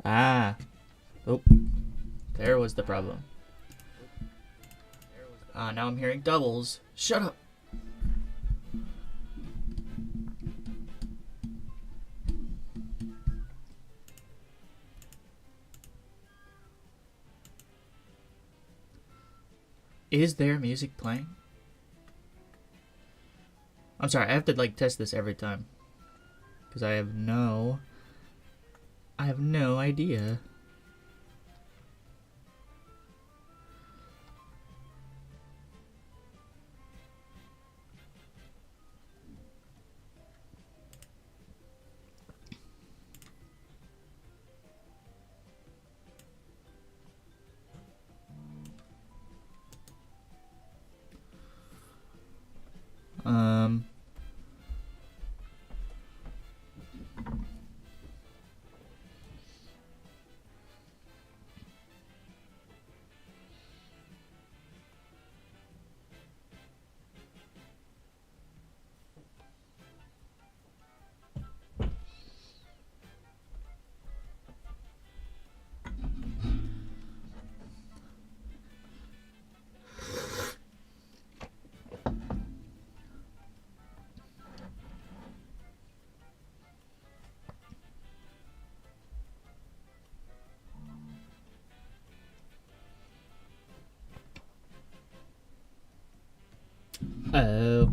Ah. Oh. There was the problem. Now I'm hearing doubles. Shut up. Is there music playing? I'm sorry, I have to like test this every time. Because I have no idea. Oh.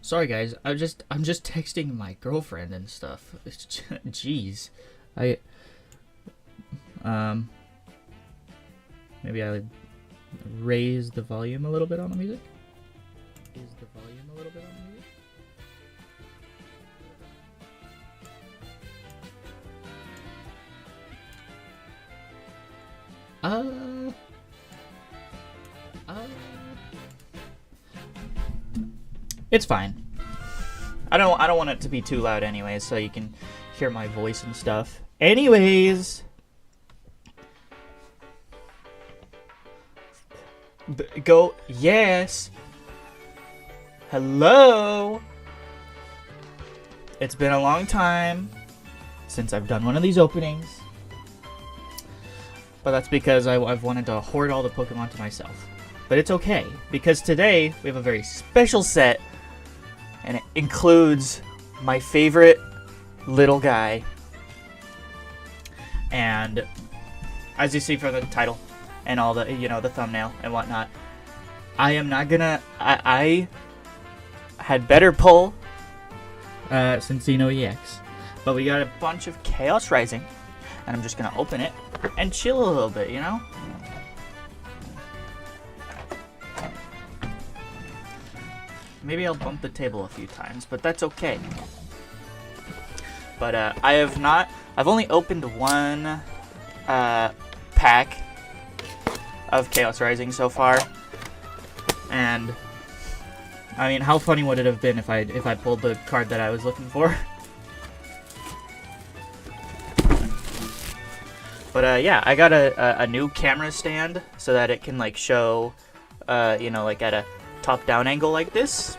Sorry guys, I'm just texting my girlfriend and stuff. Jeez. Maybe I would raise the volume a little bit on the music. Raise the volume a little bit on the music. It's fine. I don't want it to be too loud anyways, so you can hear my voice and stuff. Anyways, go. Yes. Hello. It's been a long time since I've done one of these openings, but that's because I've wanted to hoard all the Pokemon to myself. But it's okay, because today we have a very special set, and it includes my favorite little guy. And as you see from the title and all the, the thumbnail and whatnot, I am not gonna, I had better pull Cinccino EX, but we got a bunch of Chaos Rising, and I'm just gonna open it and chill a little bit, Maybe I'll bump the table a few times, but that's okay. But I've only opened one pack of Chaos Rising so far, and I mean, how funny would it have been if I pulled the card that I was looking for? But yeah, I got a new camera stand so that it can like show, like at a top-down angle like this.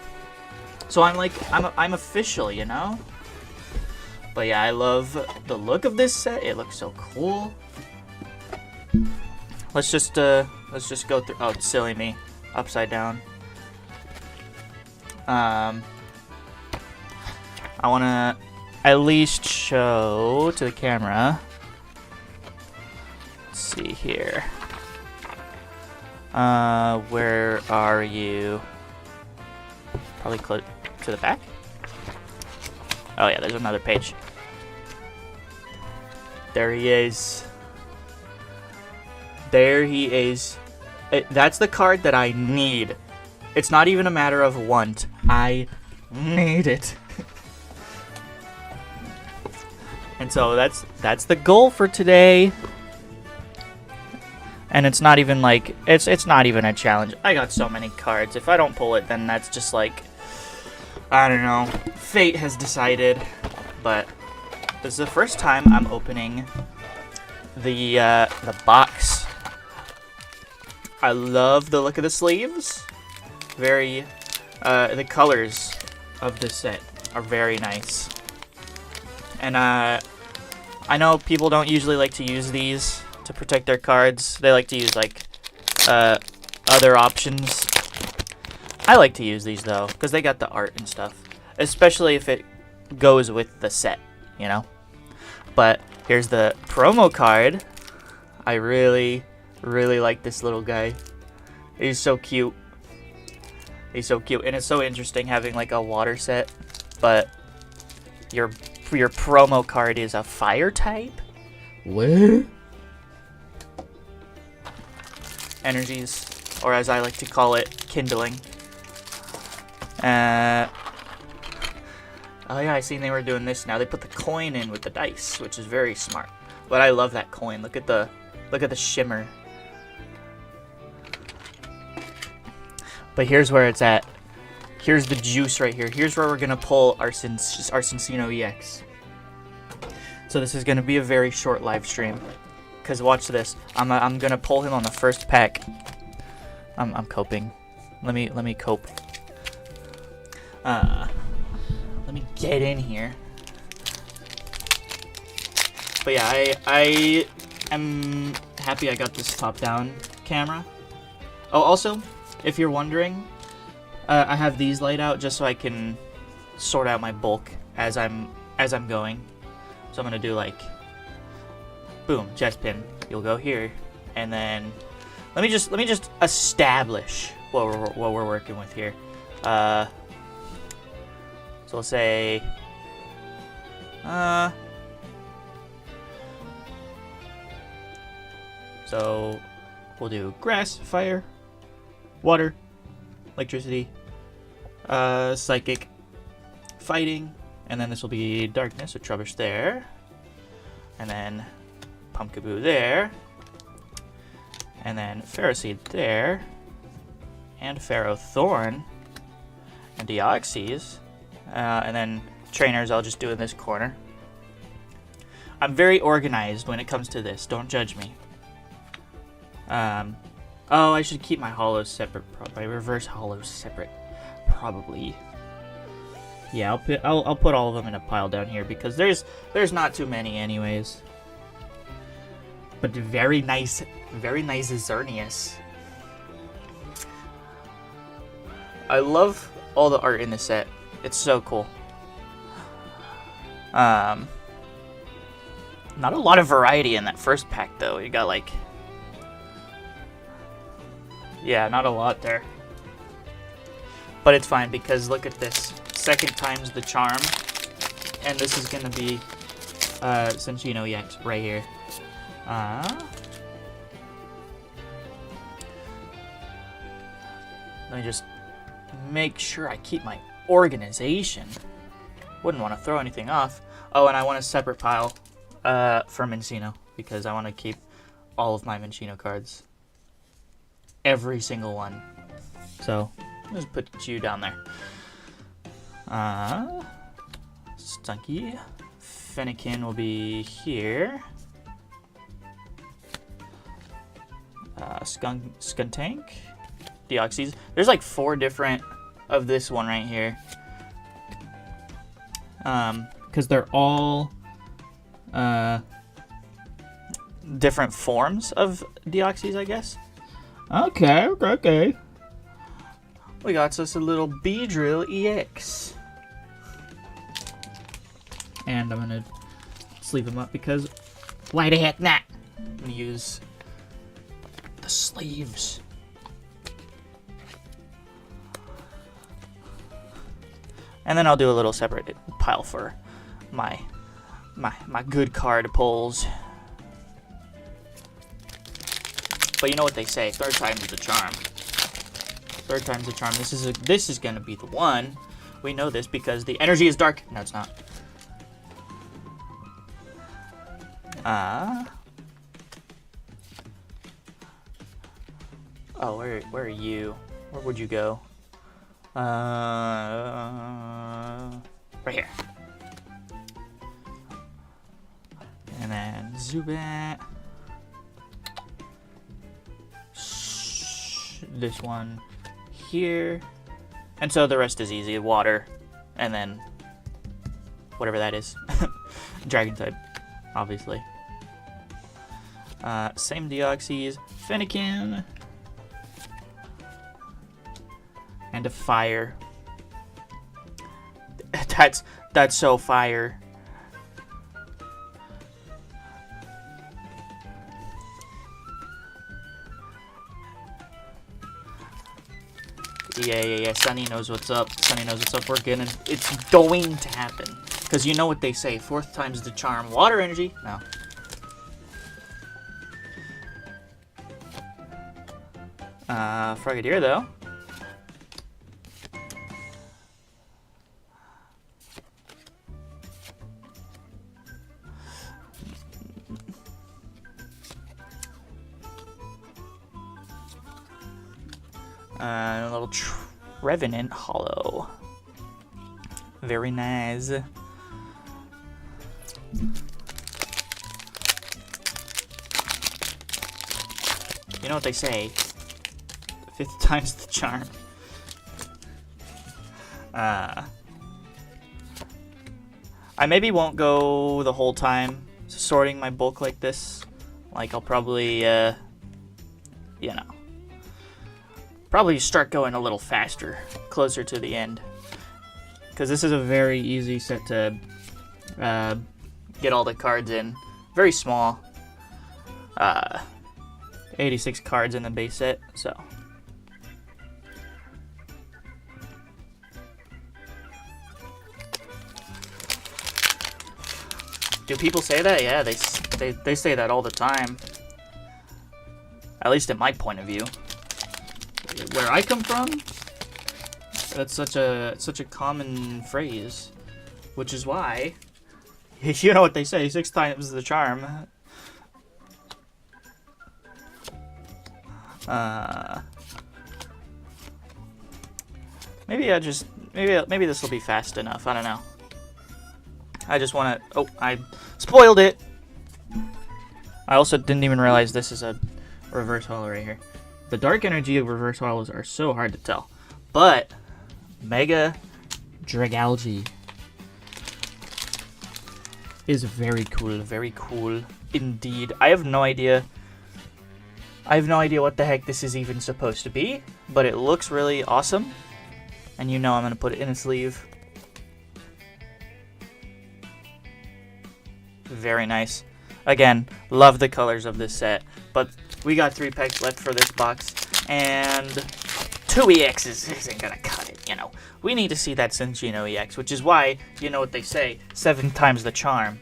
So I'm official, But yeah, I love the look of this set. It looks so cool. Let's just go through. Oh, silly me, upside down. I want to at least show to the camera. Let's see here. Where are you? Probably close to the back. Oh yeah, there's another page. There he is. There he is. That's the card that I need. It's not even a matter of want. I need it. And so that's the goal for today. And it's not even like it's not even a challenge. I got so many cards. If I don't pull it, then that's just like, I don't know. Fate has decided. But this is the first time I'm opening the box. I love the look of the sleeves. Very, the colors of this set are very nice. And I know people don't usually like to use these to protect their cards. They like to use, like, other options. I like to use these, though, because they got the art and stuff. Especially if it goes with the set, you know? But here's the promo card. I really, really like this little guy. He's so cute. He's so cute. And it's so interesting having, like, a water set, but your promo card is a fire type? What? Energies, or as I like to call it, kindling. Oh yeah, I seen they were doing this now. They put the coin in with the dice, which is very smart. But I love that coin. Look at the shimmer. But here's where it's at. Here's the juice right here. Here's where we're gonna pull our Cinccino EX. So this is gonna be a very short live stream. Cause watch this. I'm gonna pull him on the first pack. I'm coping. Let me cope. Let me get in here. But yeah, I am happy I got this top-down camera. Oh, also, if you're wondering, I have these laid out just so I can sort out my bulk as I'm going. So I'm gonna do like, boom, chest pin. You'll go here, and then let me just establish what we're working with here. So we'll say, so we'll do grass, fire, water, electricity, psychic, fighting, and then this will be darkness with Trubbish there, and then Pumpkaboo there, and then Pharaohseed there, and Pharaoh Thorn, and Deoxys. And then trainers I'll just do in this corner. I'm very organized when it comes to this. Don't judge me. Oh, I should keep my hollows separate. My reverse hollows separate. Probably. Yeah, I'll put all of them in a pile down here because there's not too many anyways. But very nice Xerneas. I love all the art in this set. It's so cool. Not a lot of variety in that first pack, though. You got, like... Yeah, not a lot there. But it's fine, because look at this. Second time's the charm. And this is gonna be Cinccino EX right here. Let me just make sure I keep my organization. Wouldn't want to throw anything off. Oh, and I want a separate pile for Cinccino because I want to keep all of my Cinccino cards. Every single one. So, I'll just put you down there. Stunky. Fennekin will be here. Skuntank. Deoxys. There's like 4 different of this one right here. Because they're all different forms of Deoxys, I guess. Okay. We got us a little Beedrill EX. And I'm gonna sleeve him up because why the heck not? I'm gonna use the sleeves. And then I'll do a little separate pile for my good card pulls. But you know what they say, third time's the charm. Third time's the charm. This is gonna be the one. We know this because the energy is dark. No, it's not. Oh, where are you? Where would you go? Right here. And then Zubat. This one here. And so the rest is easy. Water. And then whatever that is. Dragon type. obviously. Same Deoxys, Fennekin, and a fire. That's so fire. Yeah. Sunny knows what's up. Sunny knows what's up. It's going to happen. Because you know what they say. 4th time's the charm. Water energy? No. Frogadier, though. A little Trevenant Hollow. Very nice. You know what they say. 5th time's the charm. I maybe won't go the whole time sorting my bulk like this. Like, I'll probably, you know, probably start going a little faster, closer to the end. Because this is a very easy set to get all the cards in. Very small. 86 cards in the base set, so. Do people say that? Yeah, they say that all the time. At least in my point of view. Where I come from, that's such a common phrase, which is why, you know what they say, 6 times the charm. Maybe this will be fast enough. I don't know. I just want to. Oh, I spoiled it. I also didn't even realize this is a reverse holo right here. The dark energy of reverse holos are so hard to tell, but Mega Dragalge is very cool indeed. I have no idea what the heck this is even supposed to be, but it looks really awesome, and you know I'm gonna put it in a sleeve. Very nice. Again, love the colors of this set, but we got 3 packs left for this box, and 2 EXs isn't gonna cut it, you know. We need to see that Cinccino EX, which is why, you know what they say, 7 times the charm.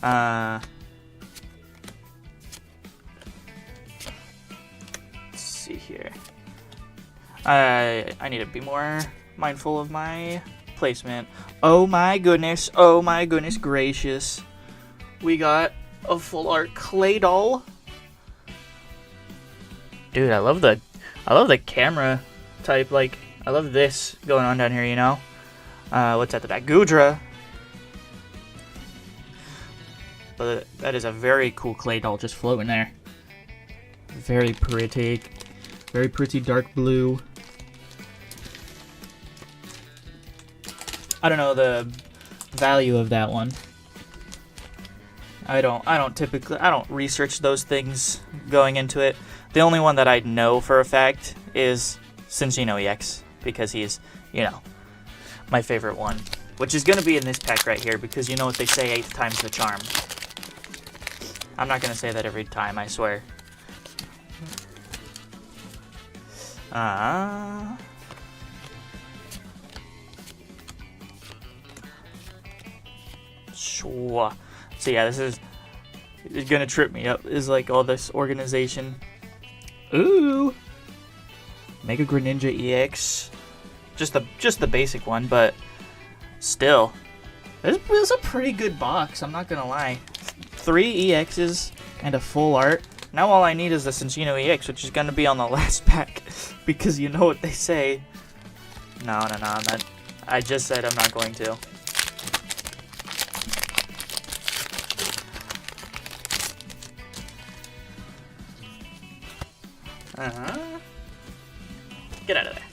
Let's see here. I need to be more mindful of my placement. Oh my goodness gracious. We got a full art clay doll. Dude, I love the camera type. Like, I love this going on down here, you know. What's at the back? Gudra. But that is a very cool clay doll just floating there. Very pretty dark blue. I don't know the value of that one. I don't research those things going into it. The only one that I know for a fact is Cinccino EX, because he's, you know, my favorite one. Which is going to be in this pack right here, because you know what they say, 8th time's the charm. I'm not going to say that every time, I swear. Sure. So yeah, it's gonna trip me up. Is like all this organization. Ooh, Mega Greninja EX, just the basic one, but still, it's a pretty good box. I'm not gonna lie. 3 EXs and a full art. Now all I need is the Cinccino EX, which is gonna be on the last pack, because you know what they say. No, I'm not. I just said I'm not going to. Get out of there.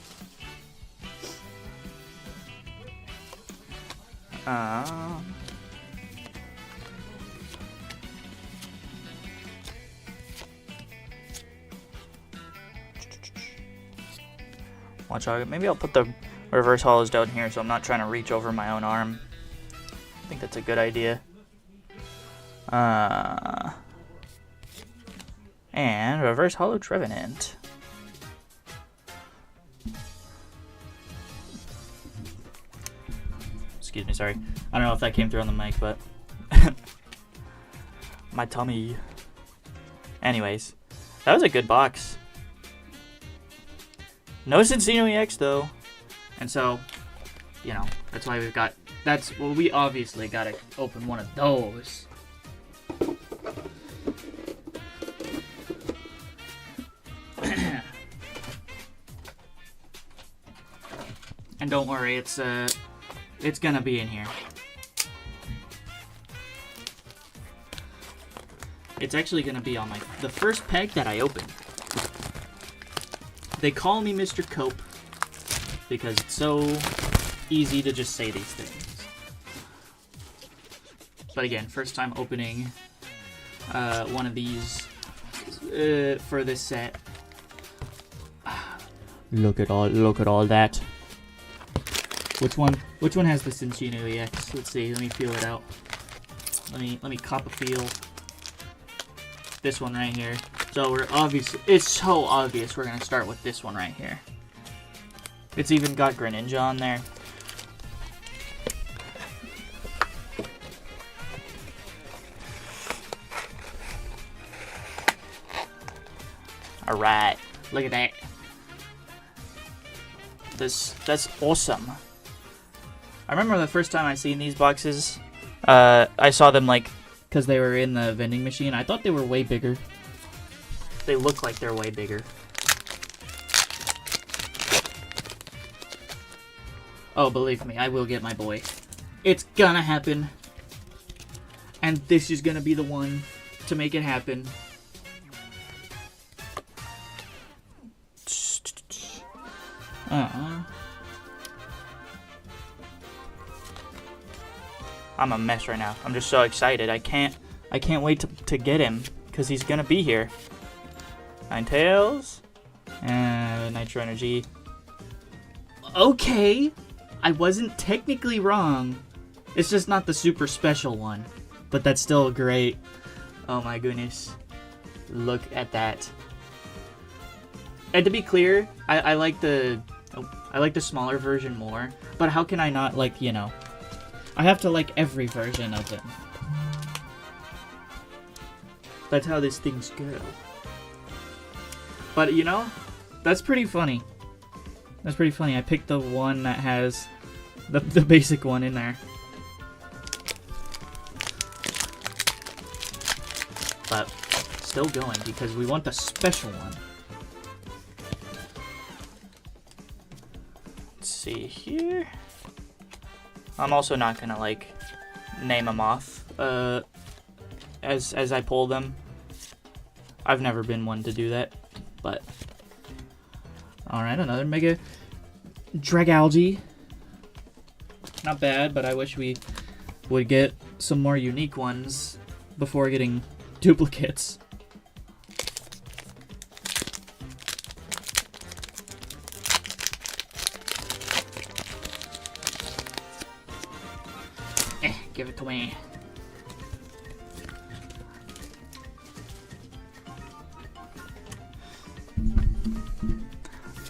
Watch out. Maybe I'll put the reverse hollows down here so I'm not trying to reach over my own arm. I think that's a good idea. And reverse hollow Trevenant. Excuse me, sorry. I don't know if that came through on the mic, but my tummy. Anyways, that was a good box. No Cinccino EX though, and so, you know, that's why we've got. Well, we obviously gotta open one of those. And don't worry, it's gonna be in here. It's actually gonna be on the first pack that I open. They call me Mr. Cope because it's so easy to just say these things. But again, first time opening one of these for this set. Look at all that. Which one has the Cinccino EX? Let's see. Let me feel it out. Let me cop a feel. This one right here. So it's so obvious we're gonna start with this one right here. It's even got Greninja on there. Alright, look at that. That's awesome. I remember the first time I seen these boxes, I saw them like, because they were in the vending machine. I thought they were way bigger. They look like they're way bigger. Oh, believe me, I will get my boy. It's gonna happen. And this is gonna be the one to make it happen. I'm a mess right now. I'm just so excited. I can't wait to get him because he's gonna be here. Ninetales and Nitro Energy. Okay, I wasn't technically wrong. It's just not the super special one, but that's still great. Oh my goodness, look at that. And to be clear, I like the smaller version more. But how can I not like, you know? I have to like every version of him. That's how these things go. But you know, that's pretty funny. That's pretty funny. I picked the one that has the basic one in there. But still going because we want the special one. Let's see here. I'm also not gonna like name them off as I pull them. I've never been one to do that, but all right, another Mega Dragalge. Not bad, but I wish we would get some more unique ones before getting duplicates. Give it to me.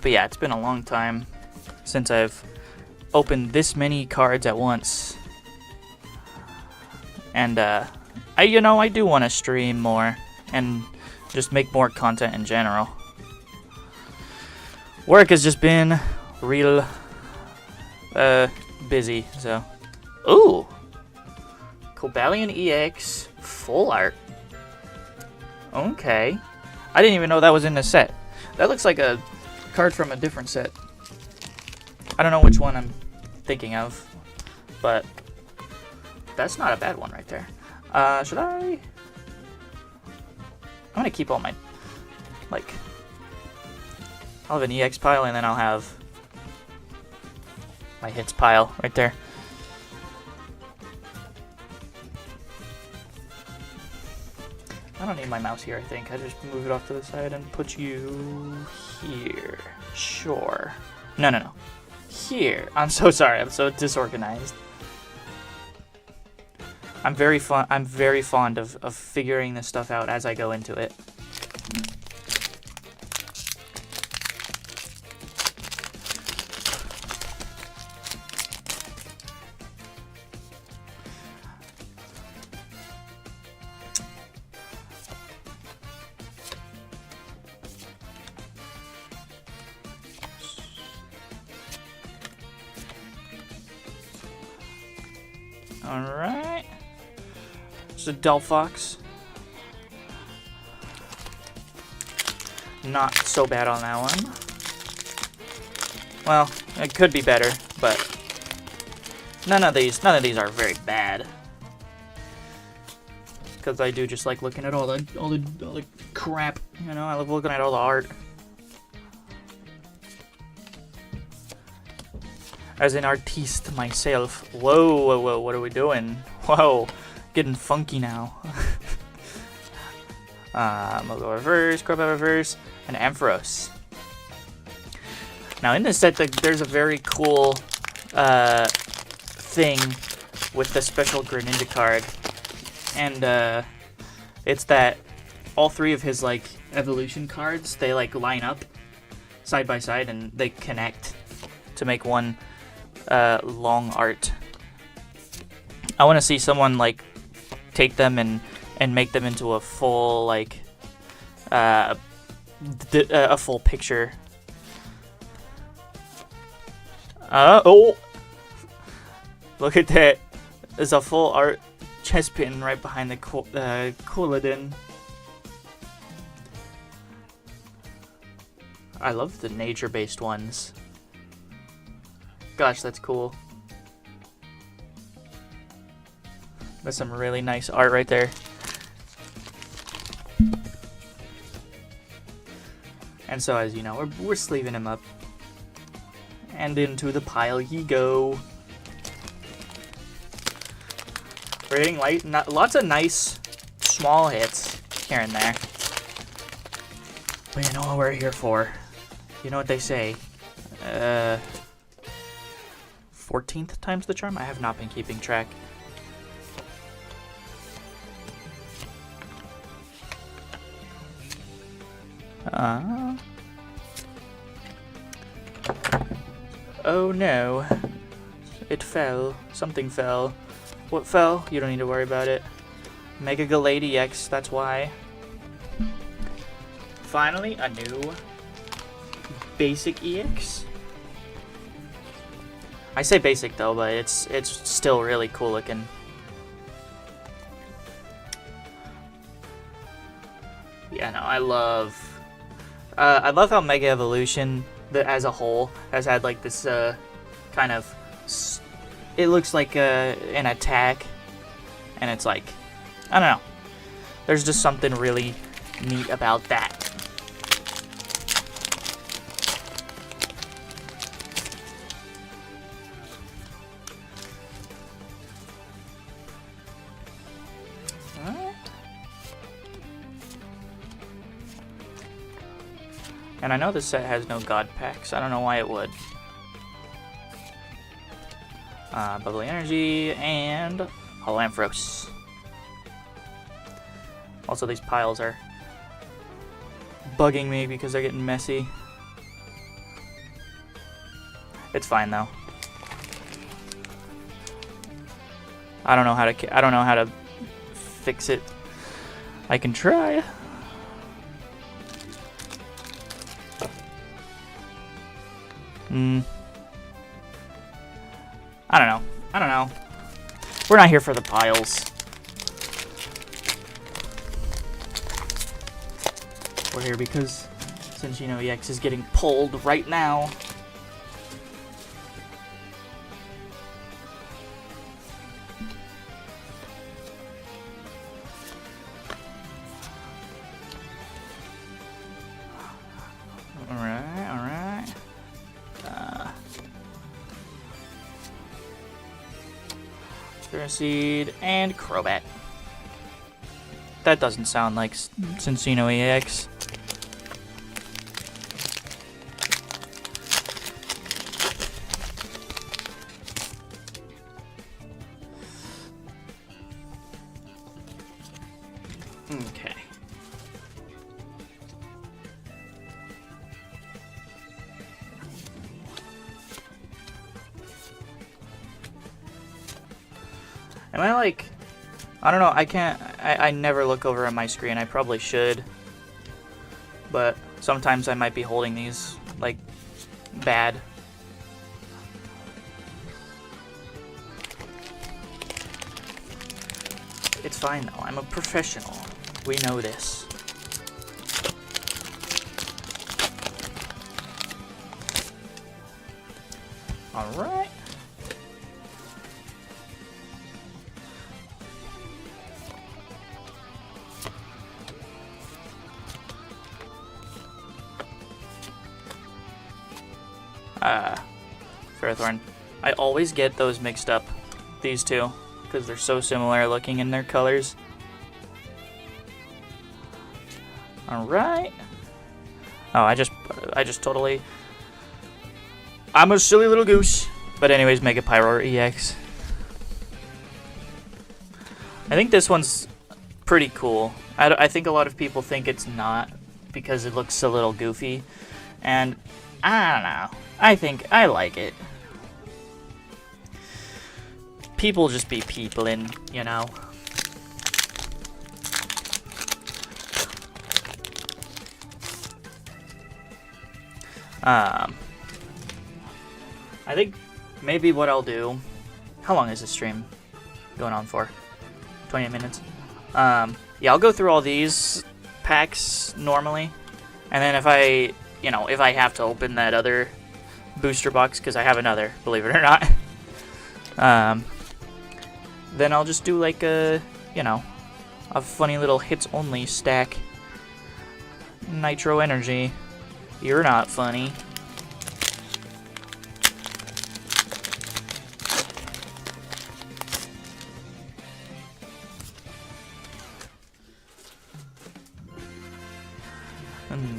But yeah, it's been a long time since I've opened this many cards at once. And I do want to stream more and just make more content in general. Work has just been real busy, so. Ooh! Cobalion EX full art. Okay. I didn't even know that was in the set. That looks like a card from a different set. I don't know which one I'm thinking of, but that's not a bad one right there. Should I? I'm gonna keep all my, like, I'll have an EX pile and then I'll have my hits pile right there. I don't need my mouse here, I think. I just move it off to the side and put you here. Sure. No. Here. I'm so sorry. I'm so disorganized. I'm very fond of figuring this stuff out as I go into it. Alright. It's a Delphox. Not so bad on that one. Well, it could be better, but none of these are very bad. Because I do just like looking at all the crap, you know. I love looking at all the art. As an artiste myself. Whoa, what are we doing? Whoa, getting funky now. Mogo Reverse, Crobat Reverse, and Ampharos. Now in this set, there's a very cool thing with the special Greninja card. And it's that all three of his like evolution cards, they like line up side by side and they connect to make one long art. I want to see someone like take them and make them into a full like a full picture. Oh, look at that! There's a full art chest pin right behind the Coolidin. I love the nature-based ones. Gosh, that's cool. That's some really nice art right there. And so, as you know, we're sleeving him up. And into the pile he go. We're hitting lots of nice small hits here and there. But you know what we're here for. You know what they say. 14th time's the charm? I have not been keeping track. Oh no. It fell. Something fell. What fell? You don't need to worry about it. Mega Galady X, that's why. Finally, a new basic EX. I say basic though, but it's still really cool looking. Yeah, no, I love how Mega Evolution, as a whole, has had like this kind of. It looks like an attack, and it's like, I don't know. There's just something really neat about that. And I know this set has no God packs. I don't know why it would. Bubbly Energy and Ampharos. Also, these piles are bugging me because they're getting messy. It's fine though. I don't know how to fix it. I can try. I don't know. We're not here for the piles. We're here because Cinccino EX is getting pulled right now. Alright. Seed and Crobat. That doesn't sound like Cinccino EX. Okay. Am I like... I don't know, I can't... I never look over at my screen. I probably should. But sometimes I might be holding these, like, bad. It's fine, though. I'm a professional. We know this. Alright. Ferrothorn. I always get those mixed up, these two, because they're so similar looking in their colors. Alright. Oh, I just totally... I'm a silly little goose. But anyways, Mega Pyro EX. I think this one's pretty cool. I think a lot of people think it's not because it looks a little goofy. And I don't know. I think I like it. People just be peopling, you know. I think maybe what I'll do... How long is this stream going on for? 28 minutes? Yeah, I'll go through all these packs normally. And then if I, you know, if I have to open that other booster box, because I have another, believe it or not, then I'll just do like a, you know, a funny little hits-only stack. Nitro Energy. You're not funny.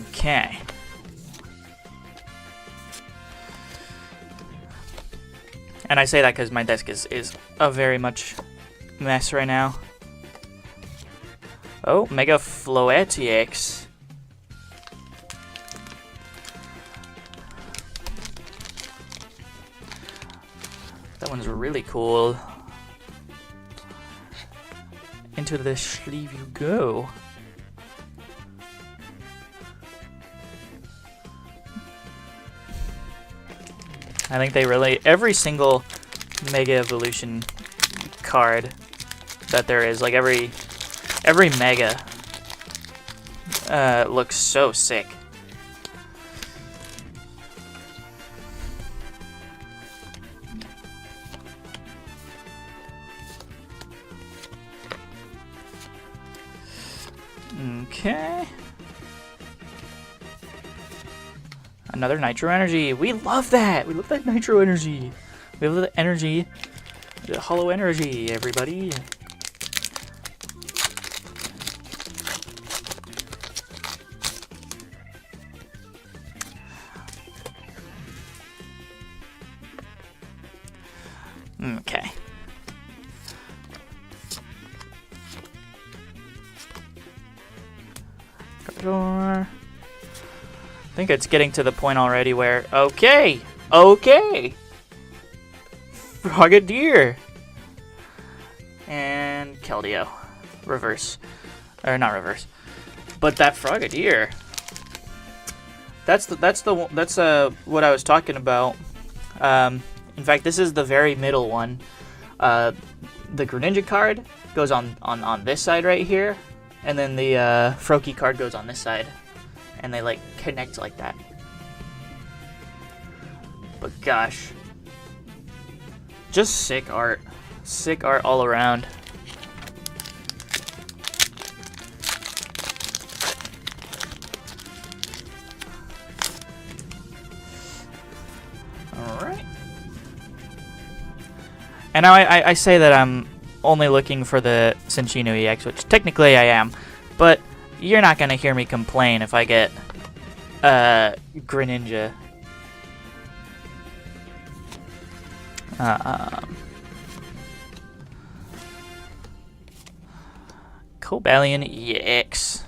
Okay. And I say that because my desk is a very much mess right now. Oh, Mega Floetix. That one's really cool. Into the sleeve you go. I think they really... Every single Mega Evolution card that there is, like every Mega, looks so sick. Okay. Another Nitro Energy. We love that. We love that Nitro Energy. We love the energy. The Hollow Energy, everybody. Okay. I think it's getting to the point already where, okay, Frogadier, and Keldeo, reverse, or not reverse, but that Frogadier, that's what I was talking about. In fact, this is the very middle one. The Greninja card goes on this side right here, and then the Froakie card goes on this side. And they like connect like that. But gosh, just sick art all around. All right. And now I say that I'm only looking for the Cinccino EX, which technically I am, but you're not gonna hear me complain if I get Greninja. Cobalion EX.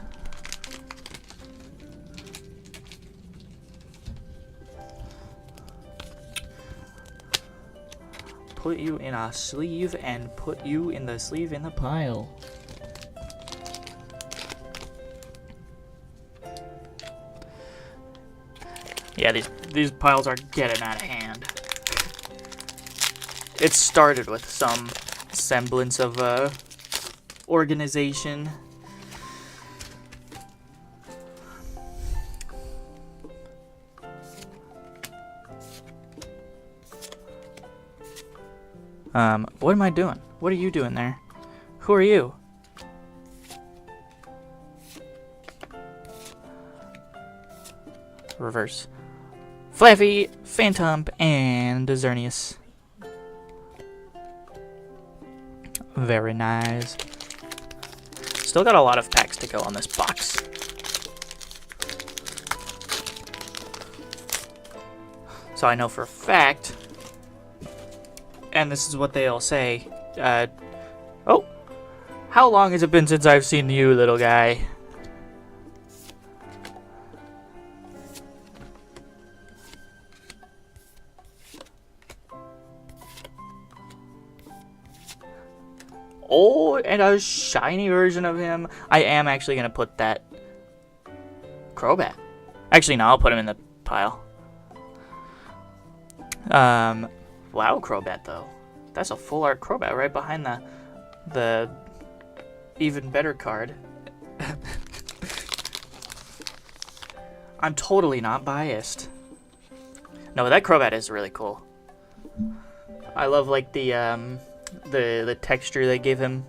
Put you in a sleeve and put you in the sleeve in the pile. Yeah, these piles are getting out of hand. It started with some semblance of organization. What am I doing? What are you doing there? Who are you? Reverse. Flaffy, Phantom, and Xerneas. Very nice. Still got a lot of packs to go on this box. So I know for a fact, and this is what they all say, oh, how long has it been since I've seen you, little guy? Oh, and a shiny version of him. I am actually going to put that Crobat. Actually, no, I'll put him in the pile. Wow, Crobat, though. That's a full art Crobat right behind the even better card. I'm totally not biased. No, that Crobat is really cool. I love, like, the texture they gave him.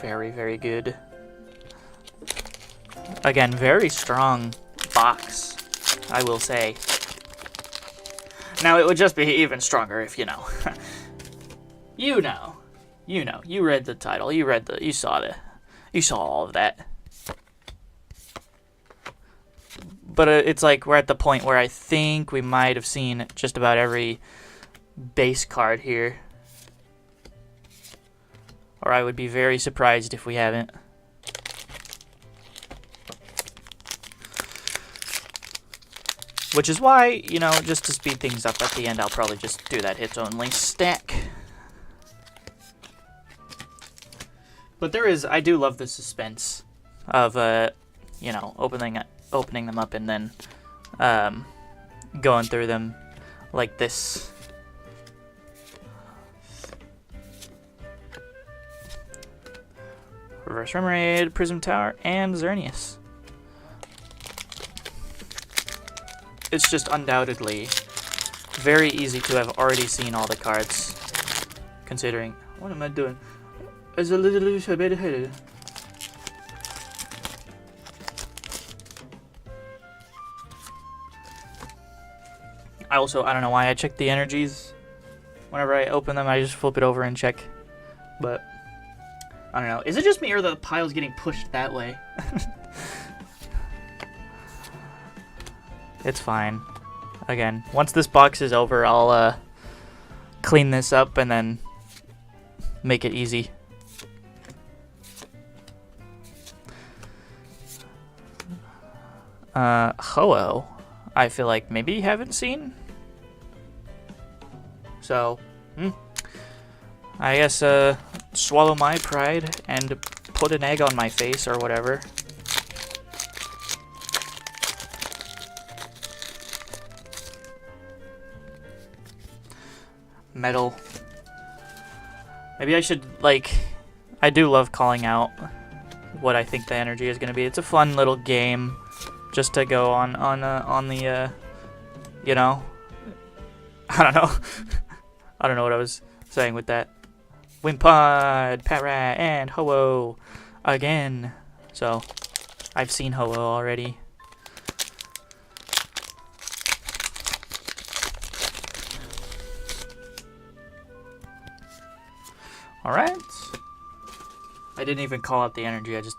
Very, very good. Again, very strong box, I will say. Now, it would just be even stronger if, you know. You know. You read the title. You saw all of that. But it's like we're at the point where I think we might have seen just about every base card here. Or I would be very surprised if we haven't. Which is why, you know, just to speed things up at the end, I'll probably just do that hits only stack. But I do love the suspense of, you know, opening them up and then going through them like this. Reverse Remoraid, Prism Tower, and Xerneas. It's just undoubtedly very easy to have already seen all the cards, considering... What am I doing? It's a little bit ahead. I don't know why I check the energies. Whenever I open them, I just flip it over and check. But, I don't know. Is it just me or the pile's getting pushed that way? It's fine. Again, once this box is over, I'll clean this up and then make it easy. Ho-Oh, I feel like maybe you haven't seen. So, I guess swallow my pride and put an egg on my face or whatever. Metal. Maybe I should, like, I do love calling out what I think the energy is going to be. It's a fun little game just to go on the, you know, I don't know. I don't know what I was saying with that. Wimpod, Patrat, and Ho-Oh again. So, I've seen Ho-Oh already. Alright. I didn't even call out the energy, I just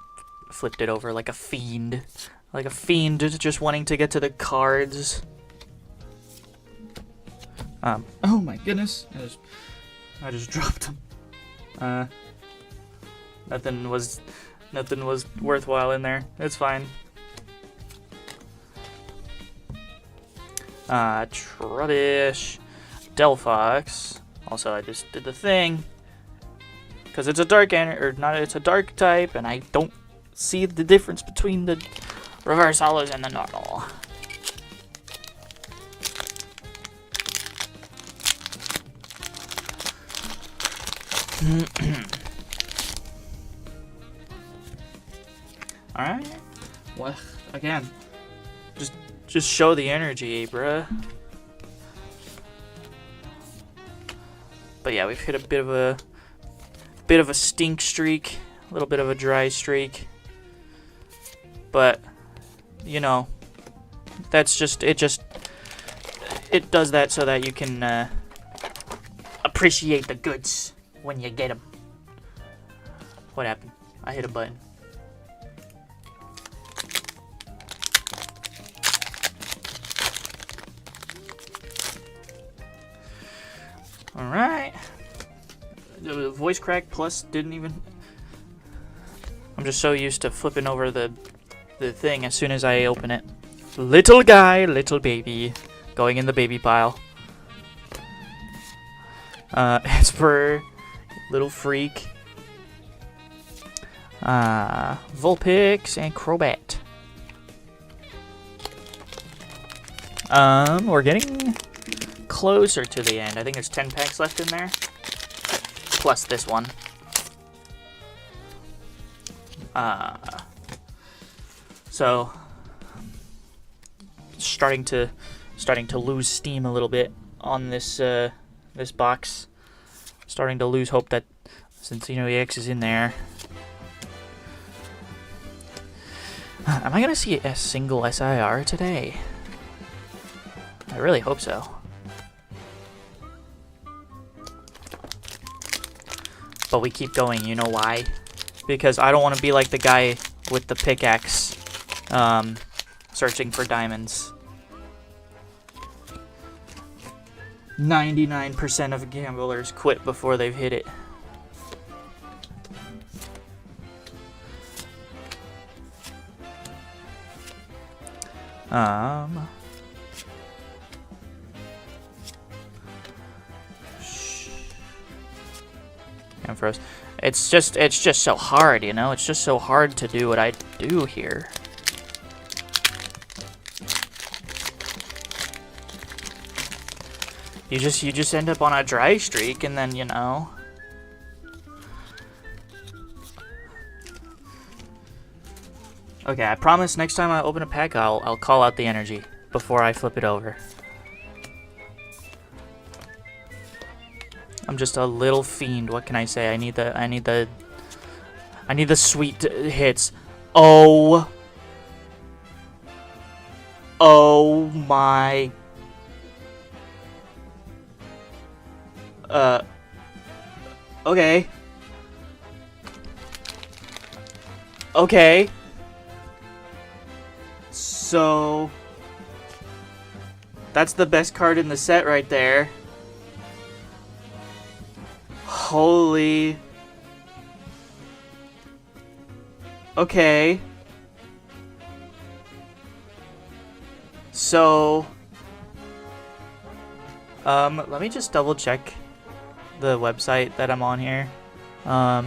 flipped it over like a fiend. Like a fiend just wanting to get to the cards. Oh my goodness. I just I just dropped him. Nothing was worthwhile in there. It's fine. Trubbish. Delphox. Also, I just did the thing. Because it's a dark it's a dark type, and I don't see the difference between the reverse hollows and the normal. Alright. Well, again, just show the energy, bruh. But yeah, we've hit a bit of a stink streak, a little bit of a dry streak. But you know, that's just it does that so that you can appreciate the goods when you get them. What happened? I hit a button. Alright. The voice crack plus didn't even... I'm just so used to flipping over the thing as soon as I open it. Little guy, little baby. Going in the baby pile. Esper, little freak. Vulpix and Crobat. We're getting closer to the end. I think there's 10 packs left in there. Plus this one. So starting to lose steam a little bit on this this box. Starting to lose hope that Cinccino EX is in there. Am I gonna see a single SIR today? I really hope so. But we keep going, you know why? Because I don't want to be like the guy with the pickaxe, searching for diamonds. 99% of gamblers quit before they've hit it. And for us, it's just so hard, you know. It's just so hard to do what I do here. You just end up on a dry streak, and then, you know. Okay, I promise next time I open a pack, I'll call out the energy before I flip it over. I'm just a little fiend. What can I say? I need the sweet hits. Oh my. Okay. Okay. So that's the best card in the set right there. Holy. Okay. So let me just double check the website that I'm on here. That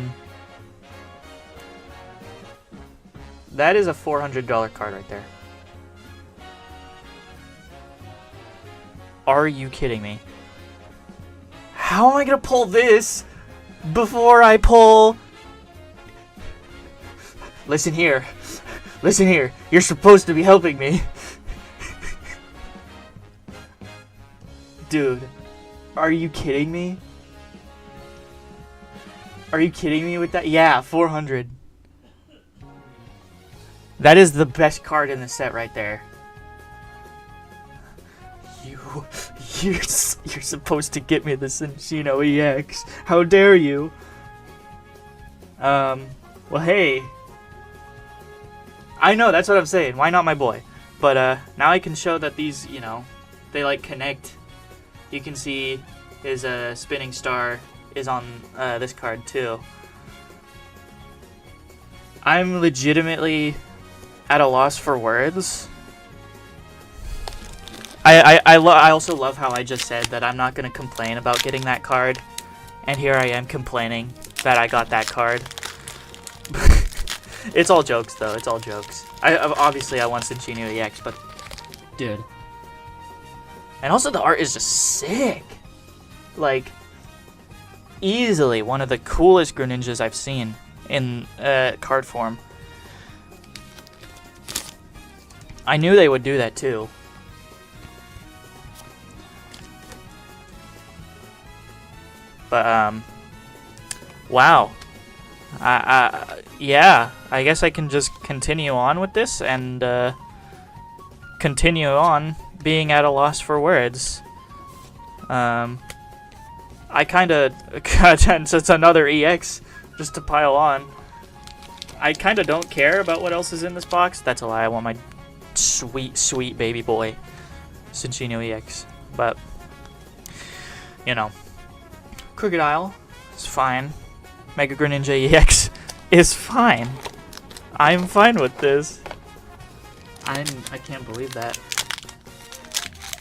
is a $400 card right there. Are you kidding me? How am I gonna pull this before I pull... Listen here. Listen here. You're supposed to be helping me. Dude, are you kidding me? Are you kidding me with that? Yeah, 400. That is the best card in the set right there. You're supposed to get me the Cinccino EX. How dare you? Well, hey. I know, that's what I'm saying. Why not my boy? But, now I can show that these, you know, they, like, connect. You can see his, spinning star is on this card too. I'm legitimately at a loss for words. I also love how I just said that I'm not going to complain about getting that card. And here I am complaining that I got that card. It's all jokes, though. It's all jokes. Obviously, I want Cinccino EX, but... Dude. And also, the art is just sick. Like, easily one of the coolest Greninjas I've seen in card form. I knew they would do that, too. But, wow. Yeah, I guess I can just continue on with this and, continue on being at a loss for words. I kinda, since it's another EX, just to pile on, I kinda don't care about what else is in this box. That's a lie, I want my sweet, sweet baby boy, Cinccino EX. But, you know. Crocodile is fine. Mega Greninja EX is fine. I'm fine with this. I can't believe that.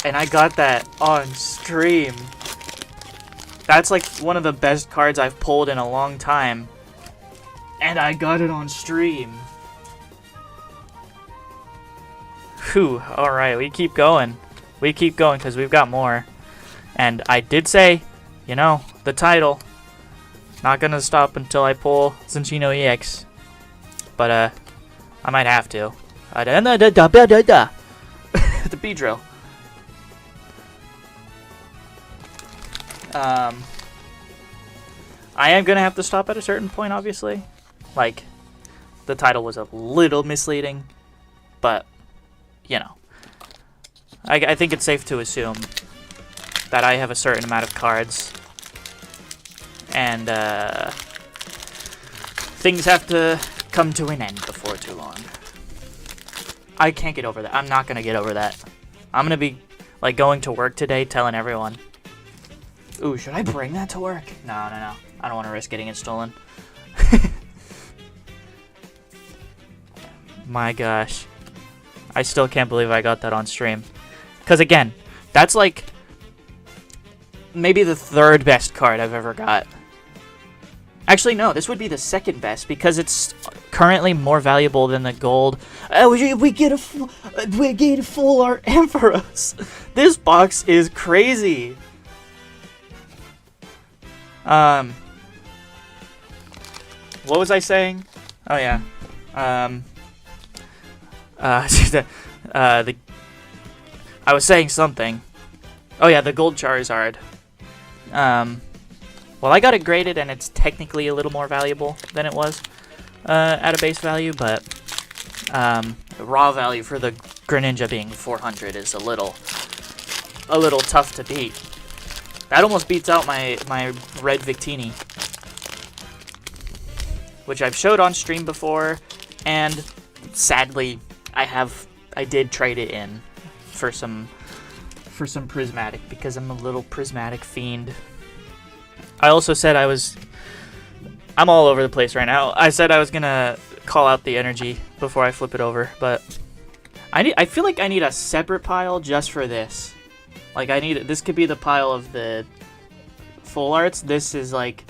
And I got that on stream. That's like one of the best cards I've pulled in a long time. And I got it on stream. Whew, alright, we keep going. We keep going because we've got more. And I did say, you know, the title. Not gonna stop until I pull Cinccino EX. But, I might have to. The B-drill. I am gonna have to stop at a certain point, obviously. Like, the title was a little misleading. But, you know. I think it's safe to assume that I have a certain amount of cards. And, things have to come to an end before too long. I can't get over that. I'm not gonna get over that. I'm gonna be, like, going to work today telling everyone. Ooh, should I bring that to work? No. I don't want to risk getting it stolen. My gosh. I still can't believe I got that on stream. Because, again, that's, like, maybe the third best card I've ever got. Actually, no, this would be the second best because it's currently more valuable than the gold. We get a full art Ampharos. This box is crazy. What was I saying? Oh yeah. I was saying something. Oh yeah, the gold Charizard. Well, I got it graded, and it's technically a little more valuable than it was at a base value, but raw value for the Greninja being 400 is a little tough to beat. That almost beats out my red Victini, which I've showed on stream before, and sadly, I did trade it in for some prismatic because I'm a little prismatic fiend. I also said I'm all over the place right now. I said I was gonna call out the energy before I flip it over, but I feel like I need a separate pile just for this. Like this could be the pile of the full arts. This is like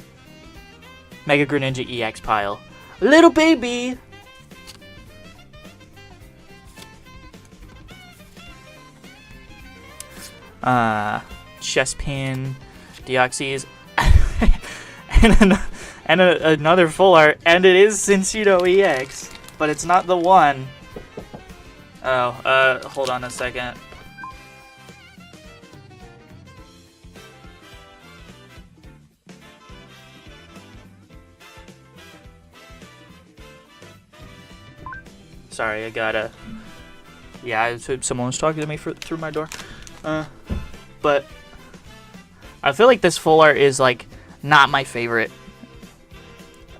Mega Greninja EX pile. Little baby. Chespin, Deoxys. and another full art, and it is Cinccino EX, but it's not the one. Oh, hold on a second. Sorry, I gotta... Yeah, someone was talking to me through my door. But I feel like this full art is, like, not my favorite.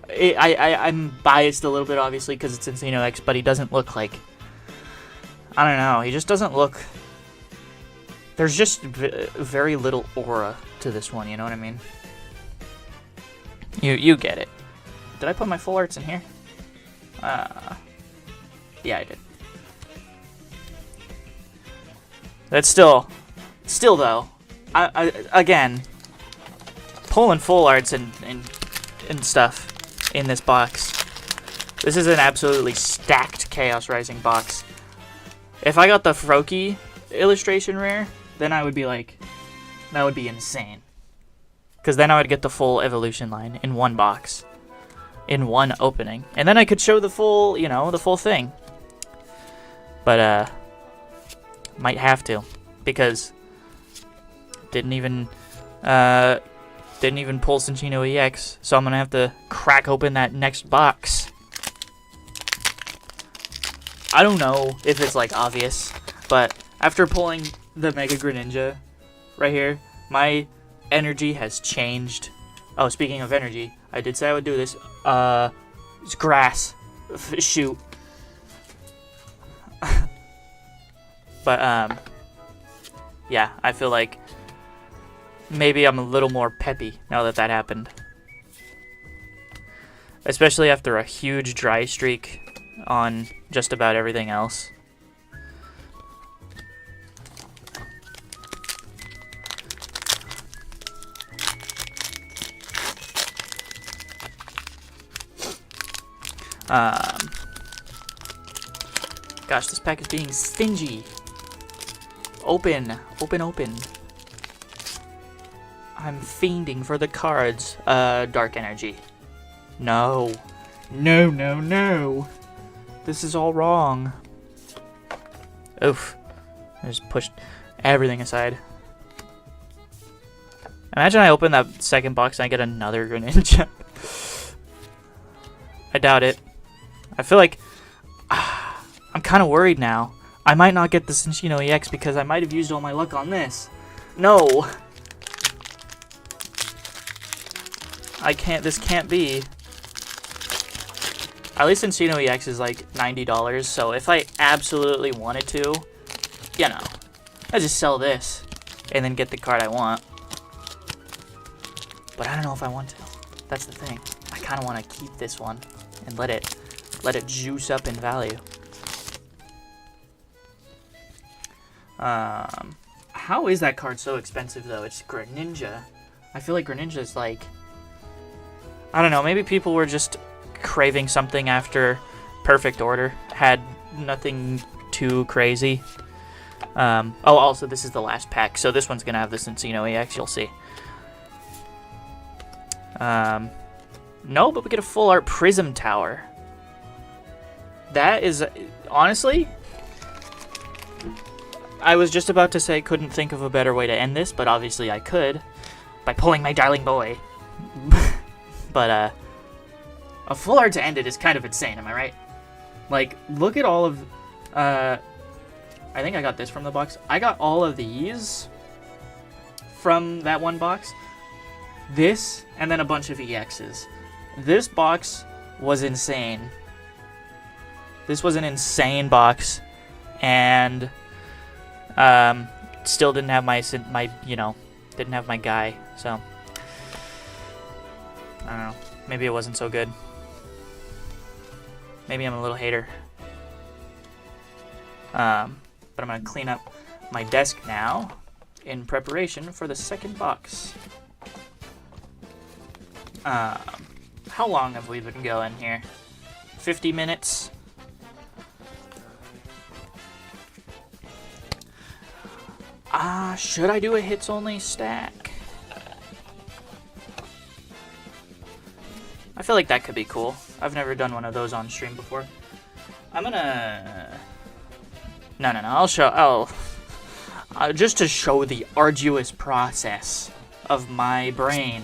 I'm biased a little bit, obviously, because it's Cinccino X, but he doesn't look like... I don't know, he just doesn't look... There's just very little aura to this one, you know what I mean? You get it. Did I put my full arts in here? Yeah, I did. That's still though. I again, pulling full arts and stuff in this box. This is an absolutely stacked Chaos Rising box. If I got the Froakie illustration rare, then I would be like, that would be insane. Because then I would get the full evolution line in one box, in one opening, and then I could show the full, you know, the full thing. But might have to, because didn't even pull Cinccino EX, so I'm gonna have to crack open that next box. I don't know if it's like obvious, but after pulling the Mega Greninja right here, my energy has changed. Oh, speaking of energy, I did say I would do this. It's grass. Shoot. But, yeah, I feel like maybe I'm a little more peppy now that that happened. Especially after a huge dry streak on just about everything else. Gosh, this pack is being stingy. Open. I'm fiending for the cards. Dark energy. No. This is all wrong. Oof. I just pushed everything aside. Imagine I open that second box and I get another Greninja. I doubt it. I feel like I'm kind of worried now. I might not get the Cinccino EX because I might have used all my luck on this. No. I can't. This can't be. At least Cinccino EX is like $90, so if I absolutely wanted to, you know, I just sell this and then get the card I want. But I don't know if I want to. That's the thing. I kind of want to keep this one and let it juice up in value. How is that card so expensive though? It's Greninja. I feel like Greninja is like, I don't know, maybe people were just craving something after Perfect Order had nothing too crazy. Oh, also this is the last pack, so this one's gonna have the Cinccino EX, you'll see. No, but we get a full art Prism Tower. That is, honestly, I was just about to say couldn't think of a better way to end this, but obviously I could by pulling my darling boy. But a full art to end it is kind of insane, am I right? Like, look at all of, I think I got this from the box. I got all of these from that one box. This, and then a bunch of EXs. This box was insane. This was an insane box, and still didn't have my didn't have my guy, so I don't know. Maybe it wasn't so good. Maybe I'm a little hater. But I'm gonna clean up my desk now in preparation for the second box. How long have we been going here? 50 minutes? Should I do a hits only stack? I feel like that could be cool. I've never done one of those on stream before. I'm gonna... No. Just to show the arduous process of my brain.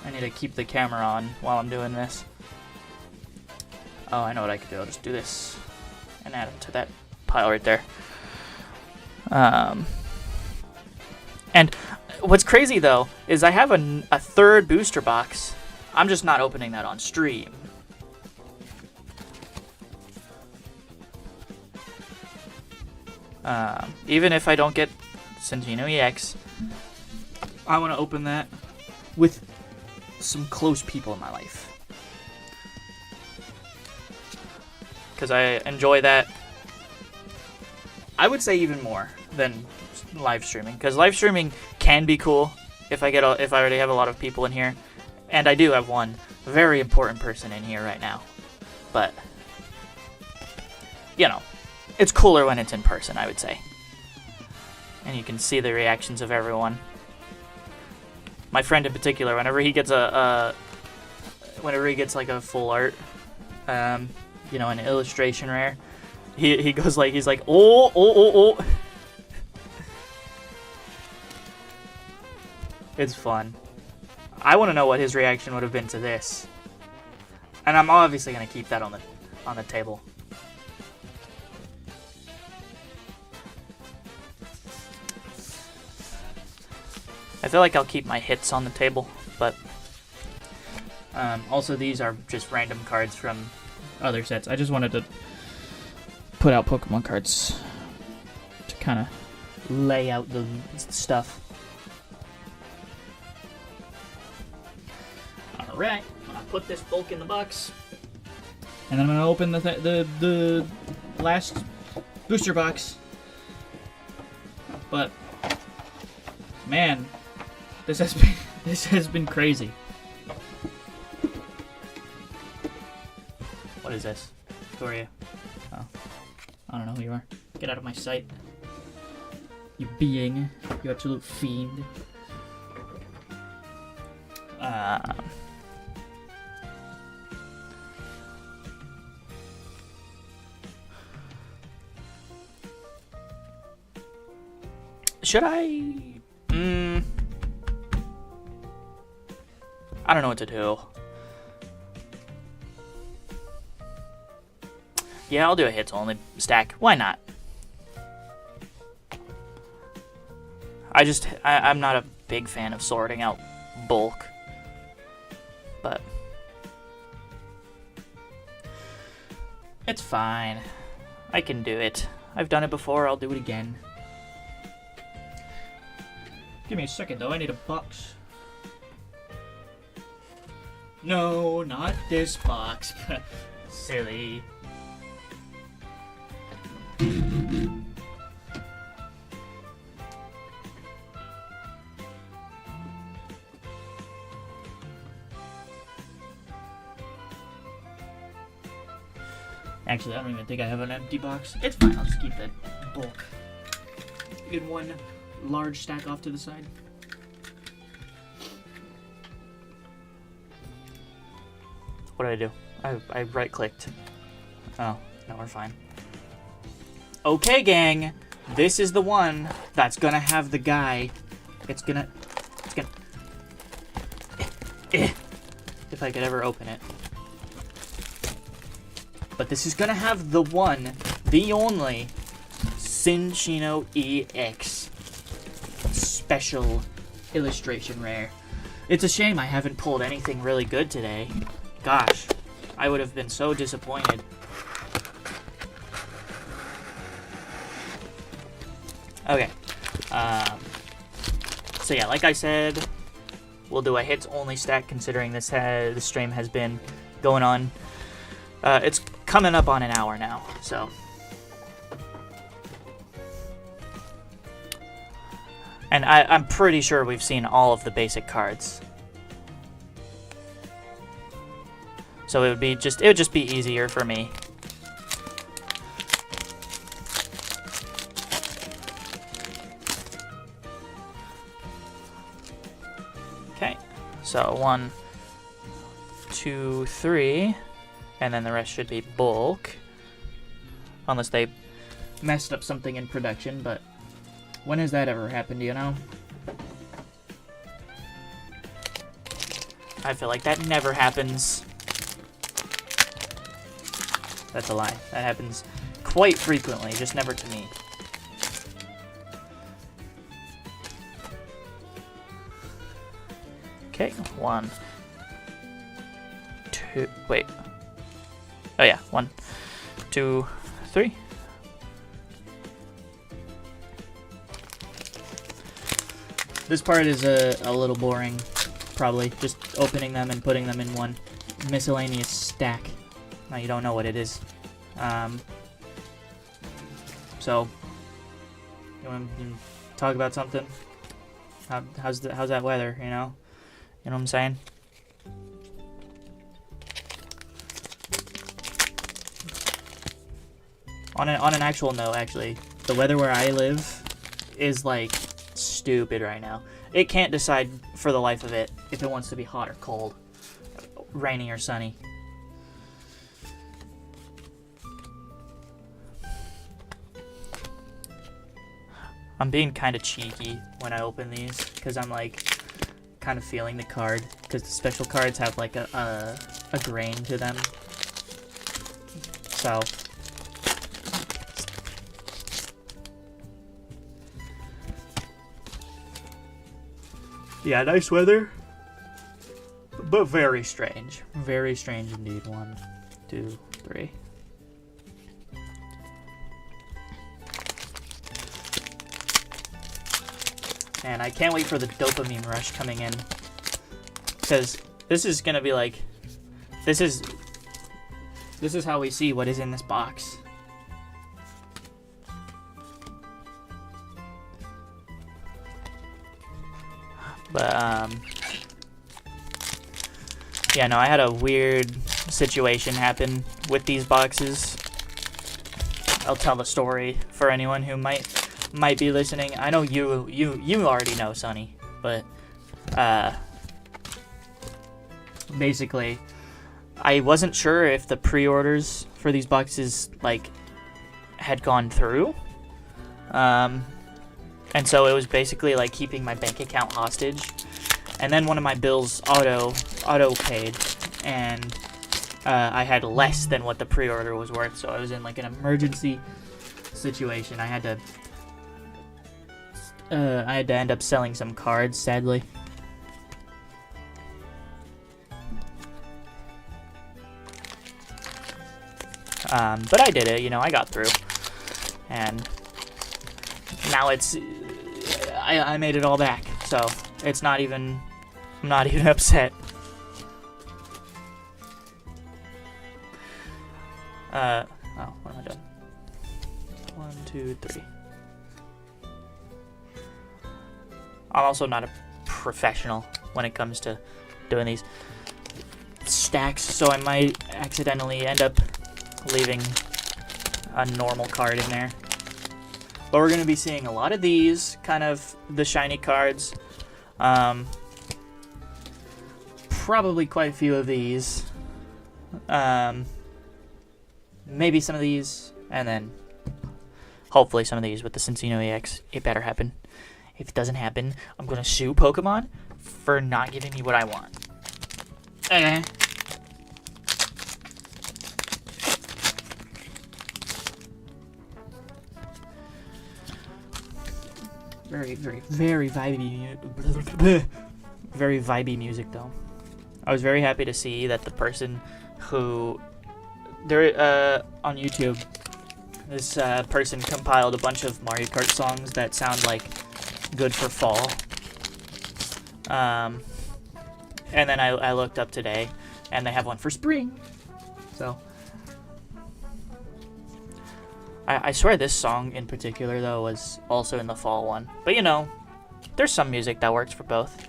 I need to keep the camera on while I'm doing this. Oh, I know what I could do. I'll just do this and add it to that pile right there. And what's crazy though is I have a third booster box. I'm just not opening that on stream. Even if I don't get Cinccino EX, I want to open that with some close people in my life. Because I enjoy that, I would say, even more than live streaming. Because live streaming can be cool if I already have a lot of people in here. And I do have one very important person in here right now. But, you know, it's cooler when it's in person, I would say. And you can see the reactions of everyone. My friend in particular, whenever he gets like a full art, you know, an illustration rare, he goes like, he's like, oh. It's fun. I want to know what his reaction would have been to this. And I'm obviously going to keep that on the table. I feel like I'll keep my hits on the table, but also these are just random cards from other sets. I just wanted to put out Pokemon cards to kind of lay out the stuff. Alright, I'm going to put this bulk in the box, and then I'm going to open the last booster box. But, man, this has been crazy. What is this? Who are you? Oh, I don't know who you are. Get out of my sight. You being. You absolute fiend. Should I? I don't know what to do. Yeah, I'll do a hits only stack. Why not? I'm not a big fan of sorting out bulk. But it's fine. I can do it. I've done it before, I'll do it again. Give me a second though, I need a box. No, not this box. Silly. Actually, I don't even think I have an empty box. It's fine, I'll just keep that bulk in one large stack off to the side. What did I do? I right-clicked. Oh, no, we're fine. Okay, gang. This is the one that's gonna have the guy. It's gonna... If I could ever open it. But this is gonna have the one, the only, Cinccino EX special illustration rare. It's a shame I haven't pulled anything really good today. Gosh, I would have been so disappointed. Okay. So yeah, like I said, we'll do a hits only stack considering this stream has been going on. It's coming up on an hour now, so. And I'm pretty sure we've seen all of the basic cards. So it would just be easier for me. Okay. So 1, 2, 3, and then the rest should be bulk. Unless they messed up something in production, but when has that ever happened, do you know? I feel like that never happens. That's a lie. That happens quite frequently, just never to me. Okay, 1, 2, wait. Oh yeah, 1, 2, 3. This part is a little boring, probably. Just opening them and putting them in one miscellaneous stack. Now you don't know what it is. So, you want to talk about something? How's that weather, you know? You know what I'm saying? On an actual note, actually, the weather where I live is, like, stupid right now. It can't decide for the life of it if it wants to be hot or cold, rainy or sunny. I'm being kind of cheeky when I open these, because I'm, like, kind of feeling the card, because the special cards have, like, a grain to them. So... yeah, nice weather, but very strange. Very strange indeed. 1, 2, 3. And I can't wait for the dopamine rush coming in, because this is gonna be like, this is how we see what is in this box. But, yeah, no, I had a weird situation happen with these boxes. I'll tell the story for anyone who might be listening. I know you already know, Sonny, but, basically, I wasn't sure if the pre-orders for these boxes, like, had gone through. And so it was basically like keeping my bank account hostage. And then one of my bills auto paid, and I had less than what the pre-order was worth. So I was in like an emergency situation. I had to end up selling some cards, sadly. But I did it, you know, I got through. And now it's... I made it all back, so it's not even... I'm not even upset. Oh, what am I doing? 1, 2, 3. I'm also not a professional when it comes to doing these stacks, so I might accidentally end up leaving a normal card in there. But we're going to be seeing a lot of these, kind of the shiny cards. Probably quite a few of these. Maybe some of these, and then hopefully some of these with the Cinccino EX. It better happen. If it doesn't happen, I'm going to sue Pokemon for not giving me what I want. Okay. Very vibey music, though. I was very happy to see that the person who on YouTube, this person compiled a bunch of Mario Kart songs that sound like good for fall. And then I looked up today, and they have one for spring. So I swear this song in particular, though, was also in the fall one. But, you know, there's some music that works for both.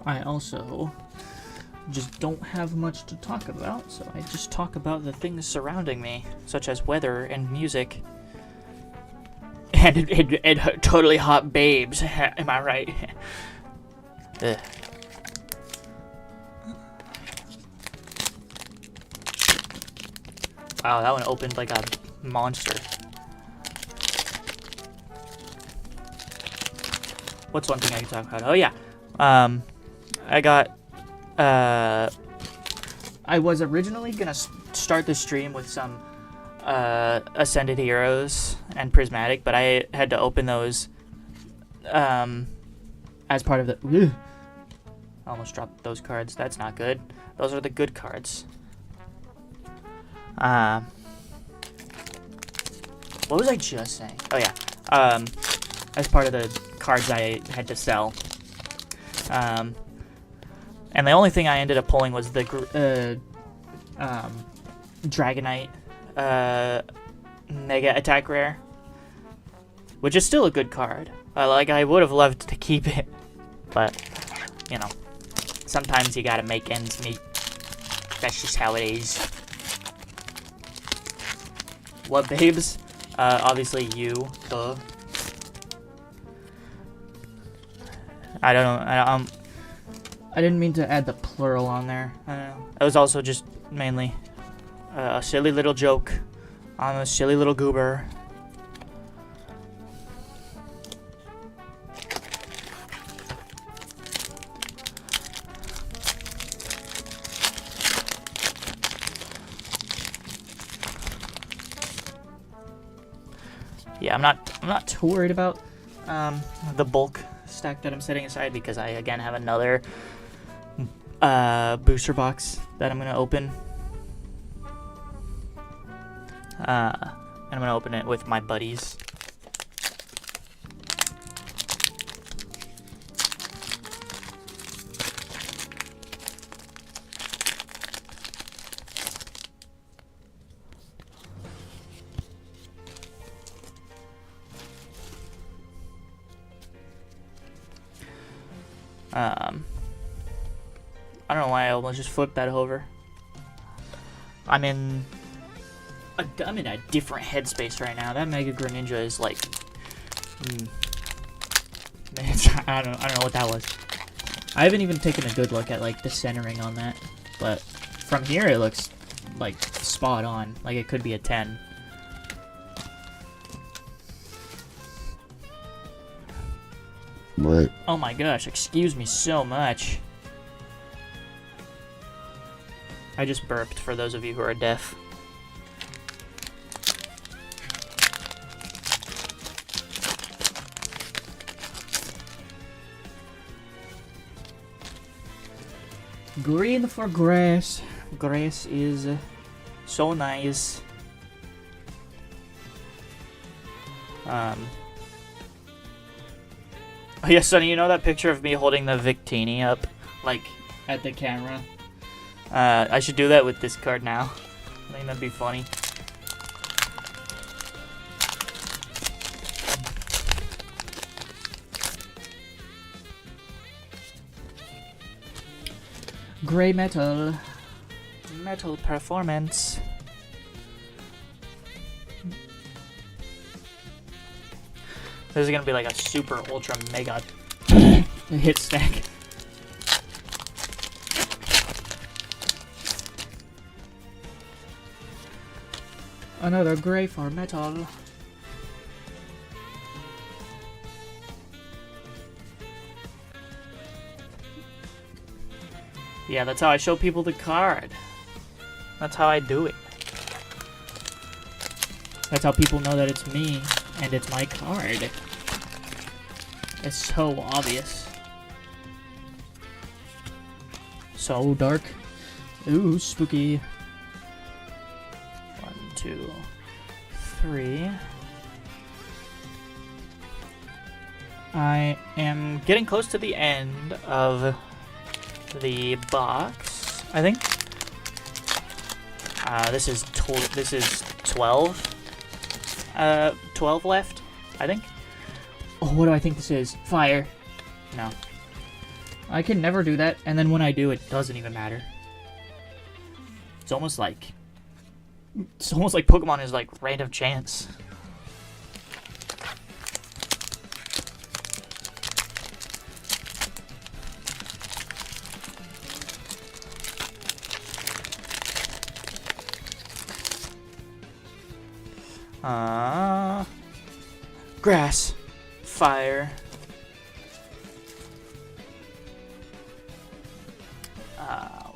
I also just don't have much to talk about, so I just talk about the things surrounding me, such as weather and music. And totally hot babes. Am I right? Ugh. Wow, that one opened like a monster. What's one thing I can talk about? Oh yeah. I got... I was originally gonna start the stream with some Ascended Heroes and Prismatic, but I had to open those as part of the... Ugh. I almost dropped those cards. That's not good. Those are the good cards. What was I just saying? Oh yeah. As part of the cards I had to sell. And the only thing I ended up pulling was the Dragonite Mega Attack Rare, which is still a good card. I would have loved to keep it, but you know, sometimes you gotta make ends meet. That's just how it is. What babes? Obviously you. Duh. I didn't mean to add the plural on there. I don't know. It was also just mainly a silly little joke on a silly little goober. Yeah, I'm not too worried about the bulk stack that I'm setting aside because I again have another booster box that I'm gonna open. And I'm gonna open it with my buddies. I don't know why I almost just flipped that over. I'm in a different headspace right now. That Mega Greninja is like, I don't know what that was. I haven't even taken a good look at like the centering on that, but from here it looks like spot on. Like it could be a 10. What? Oh my gosh, excuse me so much. I just burped for those of you who are deaf. Green for grass. Grass is so nice. Oh yeah, Sonny, you know that picture of me holding the Victini up, like, at the camera? I should do that with this card now. I think that'd be funny. Gray metal. Metal performance. This is gonna be like a super ultra mega hit stack. Another gray for metal. Yeah, that's how I show people the card. That's how I do it. That's how people know that it's me and it's my card. It's so obvious. So dark. Ooh, spooky. 1, 2, 3. I am getting close to the end of the box, I think. This is 12. 12 left, I think. Oh, what do I think this is? Fire. No. I can never do that, and then when I do, it doesn't even matter. It's almost like Pokemon is like random chance. Grass. Fire.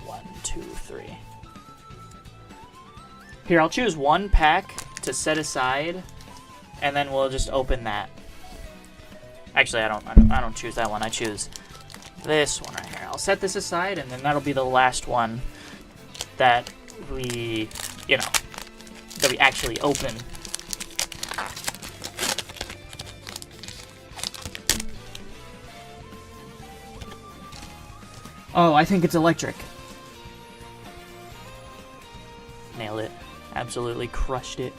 1, 2, 3. Here, I'll choose one pack to set aside, and then we'll just open that. Actually, I don't choose that one. I choose this one right here. I'll set this aside, and then that'll be the last one that we, that we actually open. Oh, I think it's electric. Nailed it. Absolutely crushed it.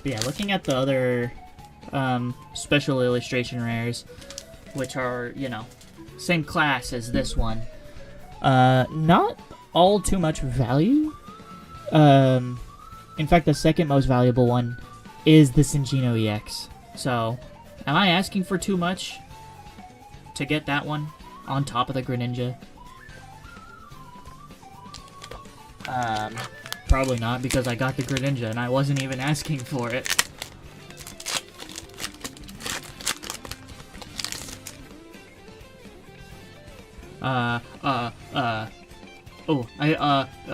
But yeah, looking at the other special illustration rares, which are, you know, same class as this one, not all too much value. In fact, the second most valuable one is the Cinccino EX. So, am I asking for too much to get that one on top of the Greninja? Probably not, because I got the Greninja and I wasn't even asking for it.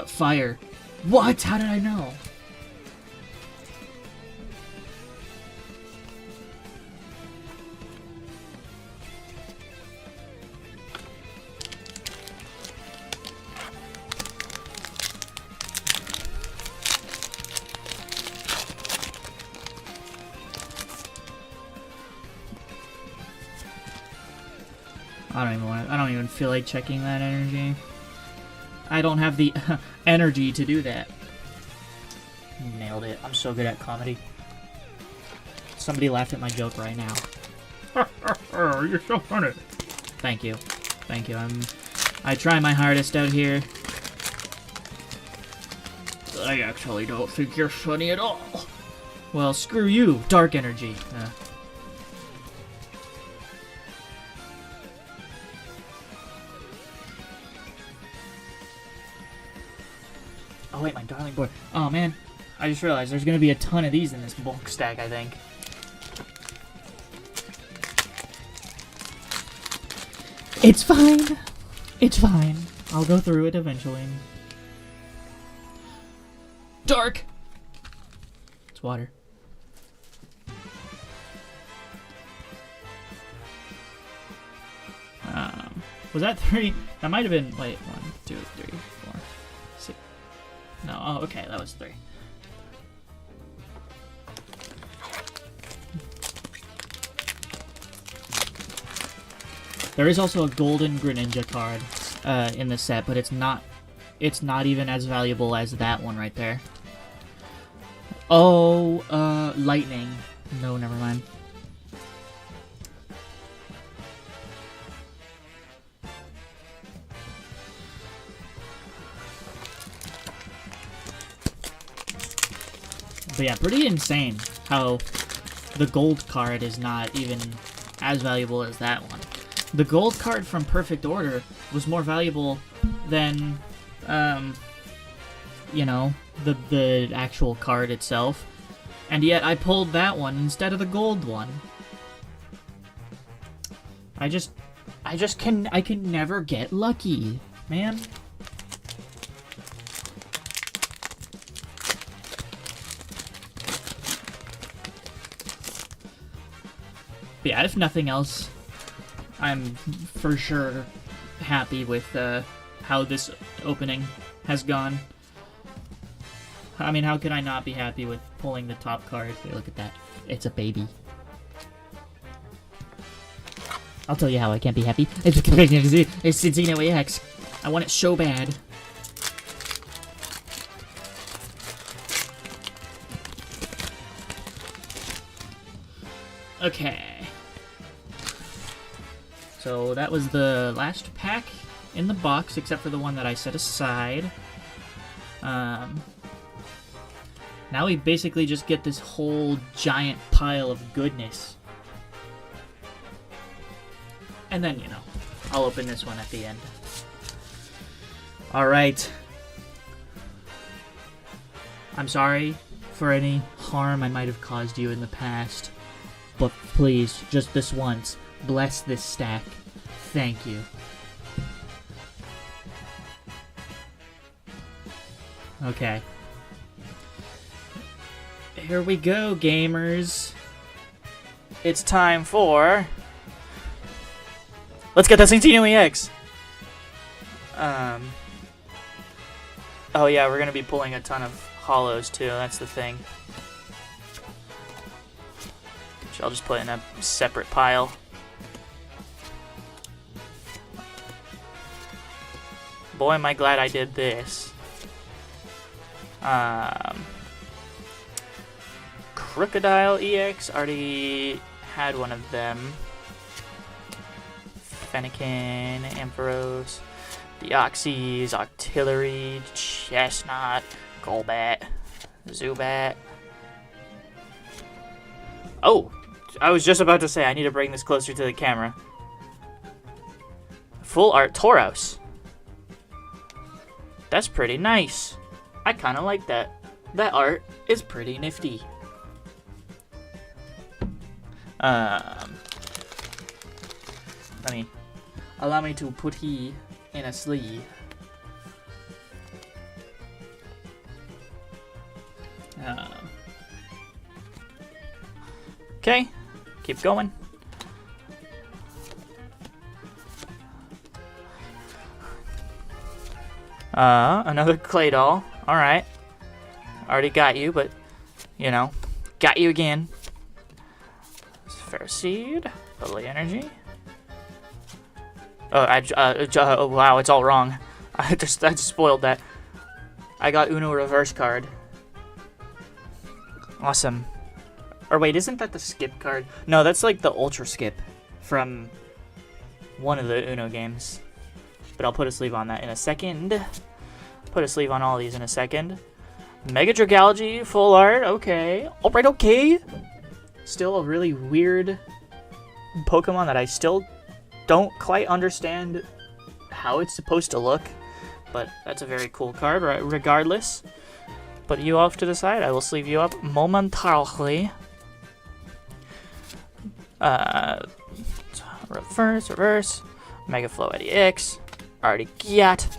Fire. What? How did I know? I don't even feel like checking that energy. I don't have the energy to do that. Nailed it. I'm so good at comedy. Somebody laughed at my joke right now. You're so funny. Thank you. Thank you. I try my hardest out here. I actually don't think you're funny at all. Well, screw you, dark energy. Oh wait, my darling boy. Oh man, I just realized there's gonna be a ton of these in this bulk stack, I think. It's fine. It's fine. I'll go through it eventually. Dark! It's water. Was that 3? That might have been, wait, 1, 2, 3, 4, 6. No, oh, okay, that was 3. There is also a golden Greninja card in the set, but it's not even as valuable as that one right there. Oh, lightning. No, never mind. But yeah, pretty insane how the gold card is not even as valuable as that one. The gold card from Perfect Order was more valuable than, you know, the actual card itself. And yet I pulled that one instead of the gold one. I can never get lucky, man. But yeah, if nothing else, I'm for sure happy with how this opening has gone. I mean, how could I not be happy with pulling the top card? Hey, look at that. It's a baby. I'll tell you how I can't be happy. It's Cinccino EX. I want it so bad. Okay. So that was the last pack in the box, except for the one that I set aside. Now we basically just get this whole giant pile of goodness. And then, you know, I'll open this one at the end. Alright. I'm sorry for any harm I might have caused you in the past. But please, just this once, bless this stack. Thank you. Okay. Here we go, gamers. It's time for... Let's get the Cinccino EX! Oh yeah, we're gonna be pulling a ton of hollows too. That's the thing. Which I'll just put in a separate pile. Boy, am I glad I did this. Crocodile EX, already had one of them. Fennekin, Ampharos, Deoxys, Octillery, Chestnut, Golbat, Zubat. Oh! I was just about to say I need to bring this closer to the camera. Full art Tauros. That's pretty nice. I kind of like that. That art is pretty nifty. Allow me to put he in a sleeve. Okay, keep going. Another clay doll. Alright. Already got you, but, you know, got you again. Fair Seed. Bully Energy. Oh, wow, it's all wrong. I just spoiled that. I got Uno reverse card. Awesome. Or wait, isn't that the skip card? No, that's like the ultra skip from one of the Uno games. But I'll put a sleeve on that in a second. Put a sleeve on all these in a second. Mega Dragalge, full art, okay. Alright, okay. Still a really weird Pokemon that I still don't quite understand how it's supposed to look. But that's a very cool card, right? Regardless. Put you off to the side. I will sleeve you up momentarily. Reverse. Mega Flow Eddie X. Already got.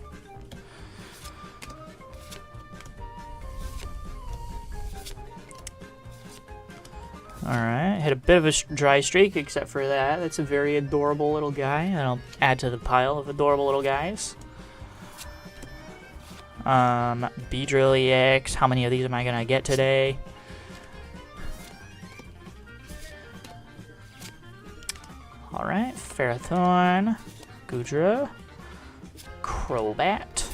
Alright, hit a bit of a dry streak, except for that. That's a very adorable little guy. And I'll add to the pile of adorable little guys. Beedrill EX. How many of these am I gonna get today? Alright, Ferrothorn. Goodra. Crobat.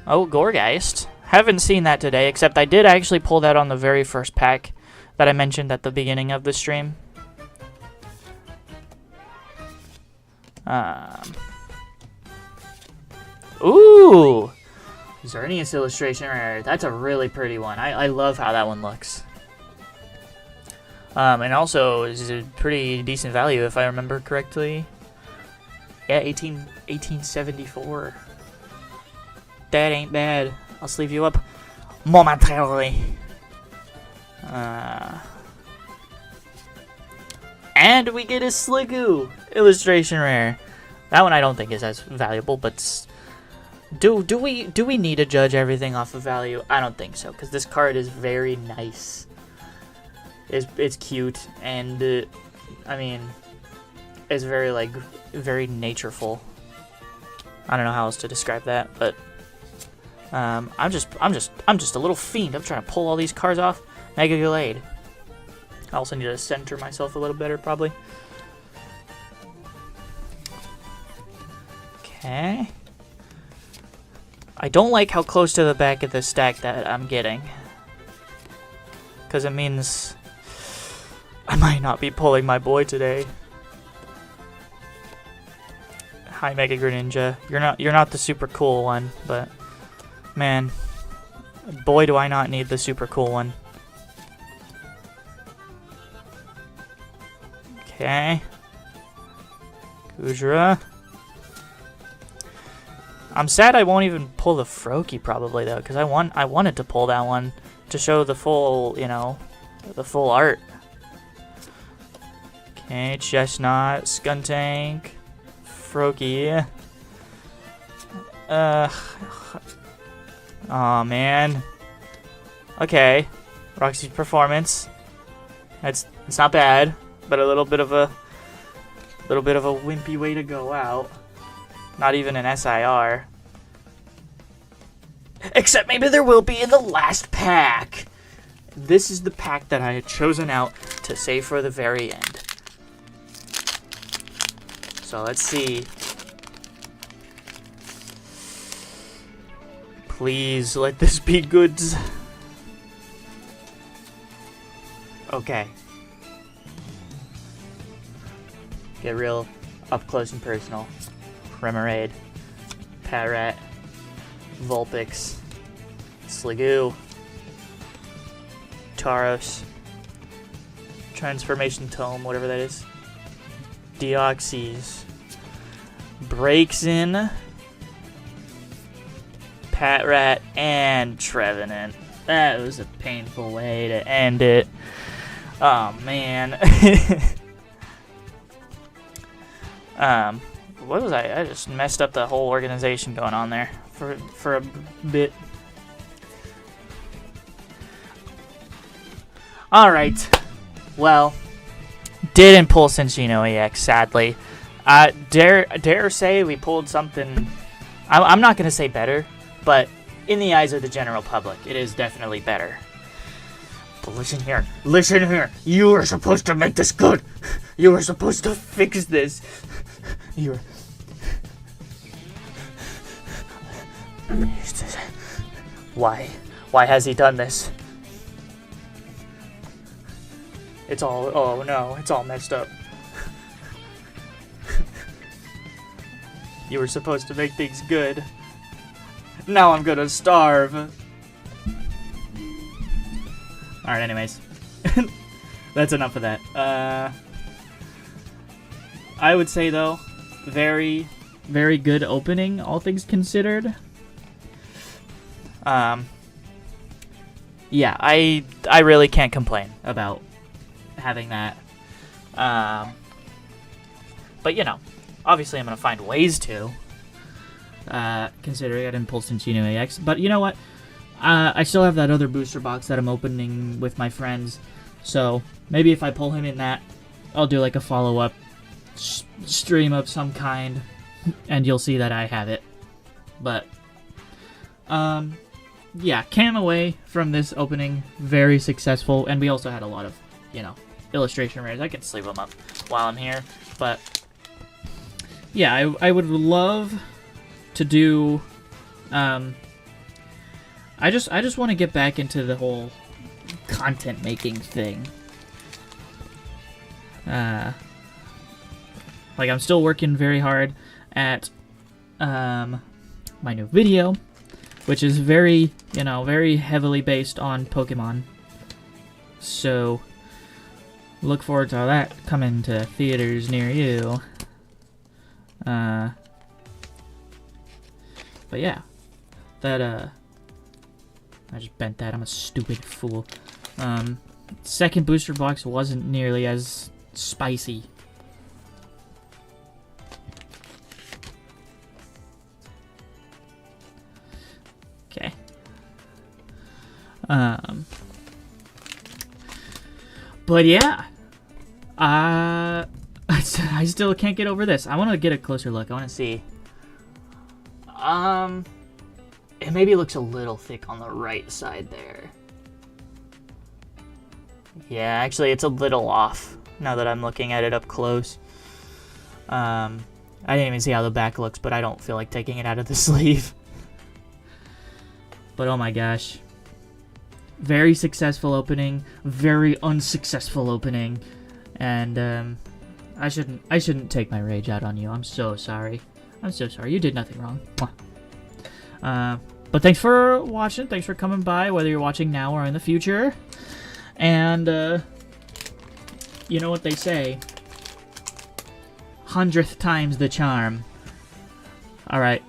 Oh, Gourgeist. Haven't seen that today, except I did actually pull that on the very first pack that I mentioned at the beginning of the stream. Ooh! Xerneas illustration rare. That's a really pretty one. I love how that one looks. And also is a pretty decent value if I remember correctly. Yeah, 1874. That ain't bad. I'll sleeve you up momentarily. And we get a Sliggoo illustration rare. That one I don't think is as valuable, but do we need to judge everything off of value? I don't think so, because this card is very nice. It's cute, and I mean, it's very very natureful. I don't know how else to describe that, but I'm just a little fiend. I'm trying to pull all these cards off. Mega Gallade. I also need to center myself a little better, probably. Okay. I don't like how close to the back of the stack that I'm getting, because it means I might not be pulling my boy today. Hi, Mega Greninja. You're not the super cool one, but man, boy, do I not need the super cool one. Okay. Goodra. I'm sad I won't even pull the Froakie probably though, because I wanted to pull that one to show the full, you know, the full art. Okay, Chestnut, Skuntank, Froakie. Aw, man. Okay, Roxy's Performance. It's not bad, but a little bit of a wimpy way to go out. Not even an SIR. Except maybe there will be in the last pack. This is the pack that I had chosen out to save for the very end. So let's see. Please let this be goods. Okay. Get real up close and personal. Remoraid, Parrot, Vulpix, Sliggoo, Tauros, Transformation Tome, whatever that is, Deoxys, Braixen, Patrat, and Trevenant. That was a painful way to end it. Oh, man. What was I just messed up the whole organization going on there for a bit. Alright. Well, didn't pull Cinccino EX, sadly. Dare say we pulled something... I'm not going to say better, but in the eyes of the general public, it is definitely better. But listen here. Listen here. You were supposed to make this good. You were supposed to fix this. You were... Why? Why has he done this? It's all... Oh no, it's all messed up. You were supposed to make things good. Now I'm gonna starve. Alright, anyways. That's enough of that. I would say, though, very, very good opening, all things considered. Yeah, I really can't complain about having that. But, you know, obviously I'm going to find ways to, considering I didn't pull Cinccino AX. But you know what? I still have that other booster box that I'm opening with my friends. So maybe if I pull him in that, I'll do like a follow-up stream of some kind, and you'll see that I have it. But, yeah, came away from this opening very successful, and we also had a lot of, you know, illustration rares. I can sleeve them up while I'm here, but yeah, I would love to do, I just want to get back into the whole content making thing. Like, I'm still working very hard at my new video, which is very, you know, very heavily based on Pokemon. So, look forward to that coming to theaters near you. But yeah, that, I just bent that, I'm a stupid fool. Second booster box wasn't nearly as spicy. Okay. But yeah, I still can't get over this. I want to get a closer look. I want to see. It maybe looks a little thick on the right side there. Yeah, actually, it's a little off now that I'm looking at it up close. I didn't even see how the back looks, but I don't feel like taking it out of the sleeve. But oh my gosh. Very successful opening, very unsuccessful opening, and I shouldn't take my rage out on you. I'm so sorry. I'm so sorry. You did nothing wrong. But thanks for watching. Thanks for coming by, whether you're watching now or in the future. And you know what they say. 100th time's the charm. Alright.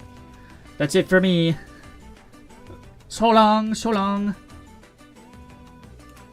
That's it for me. So long, so long.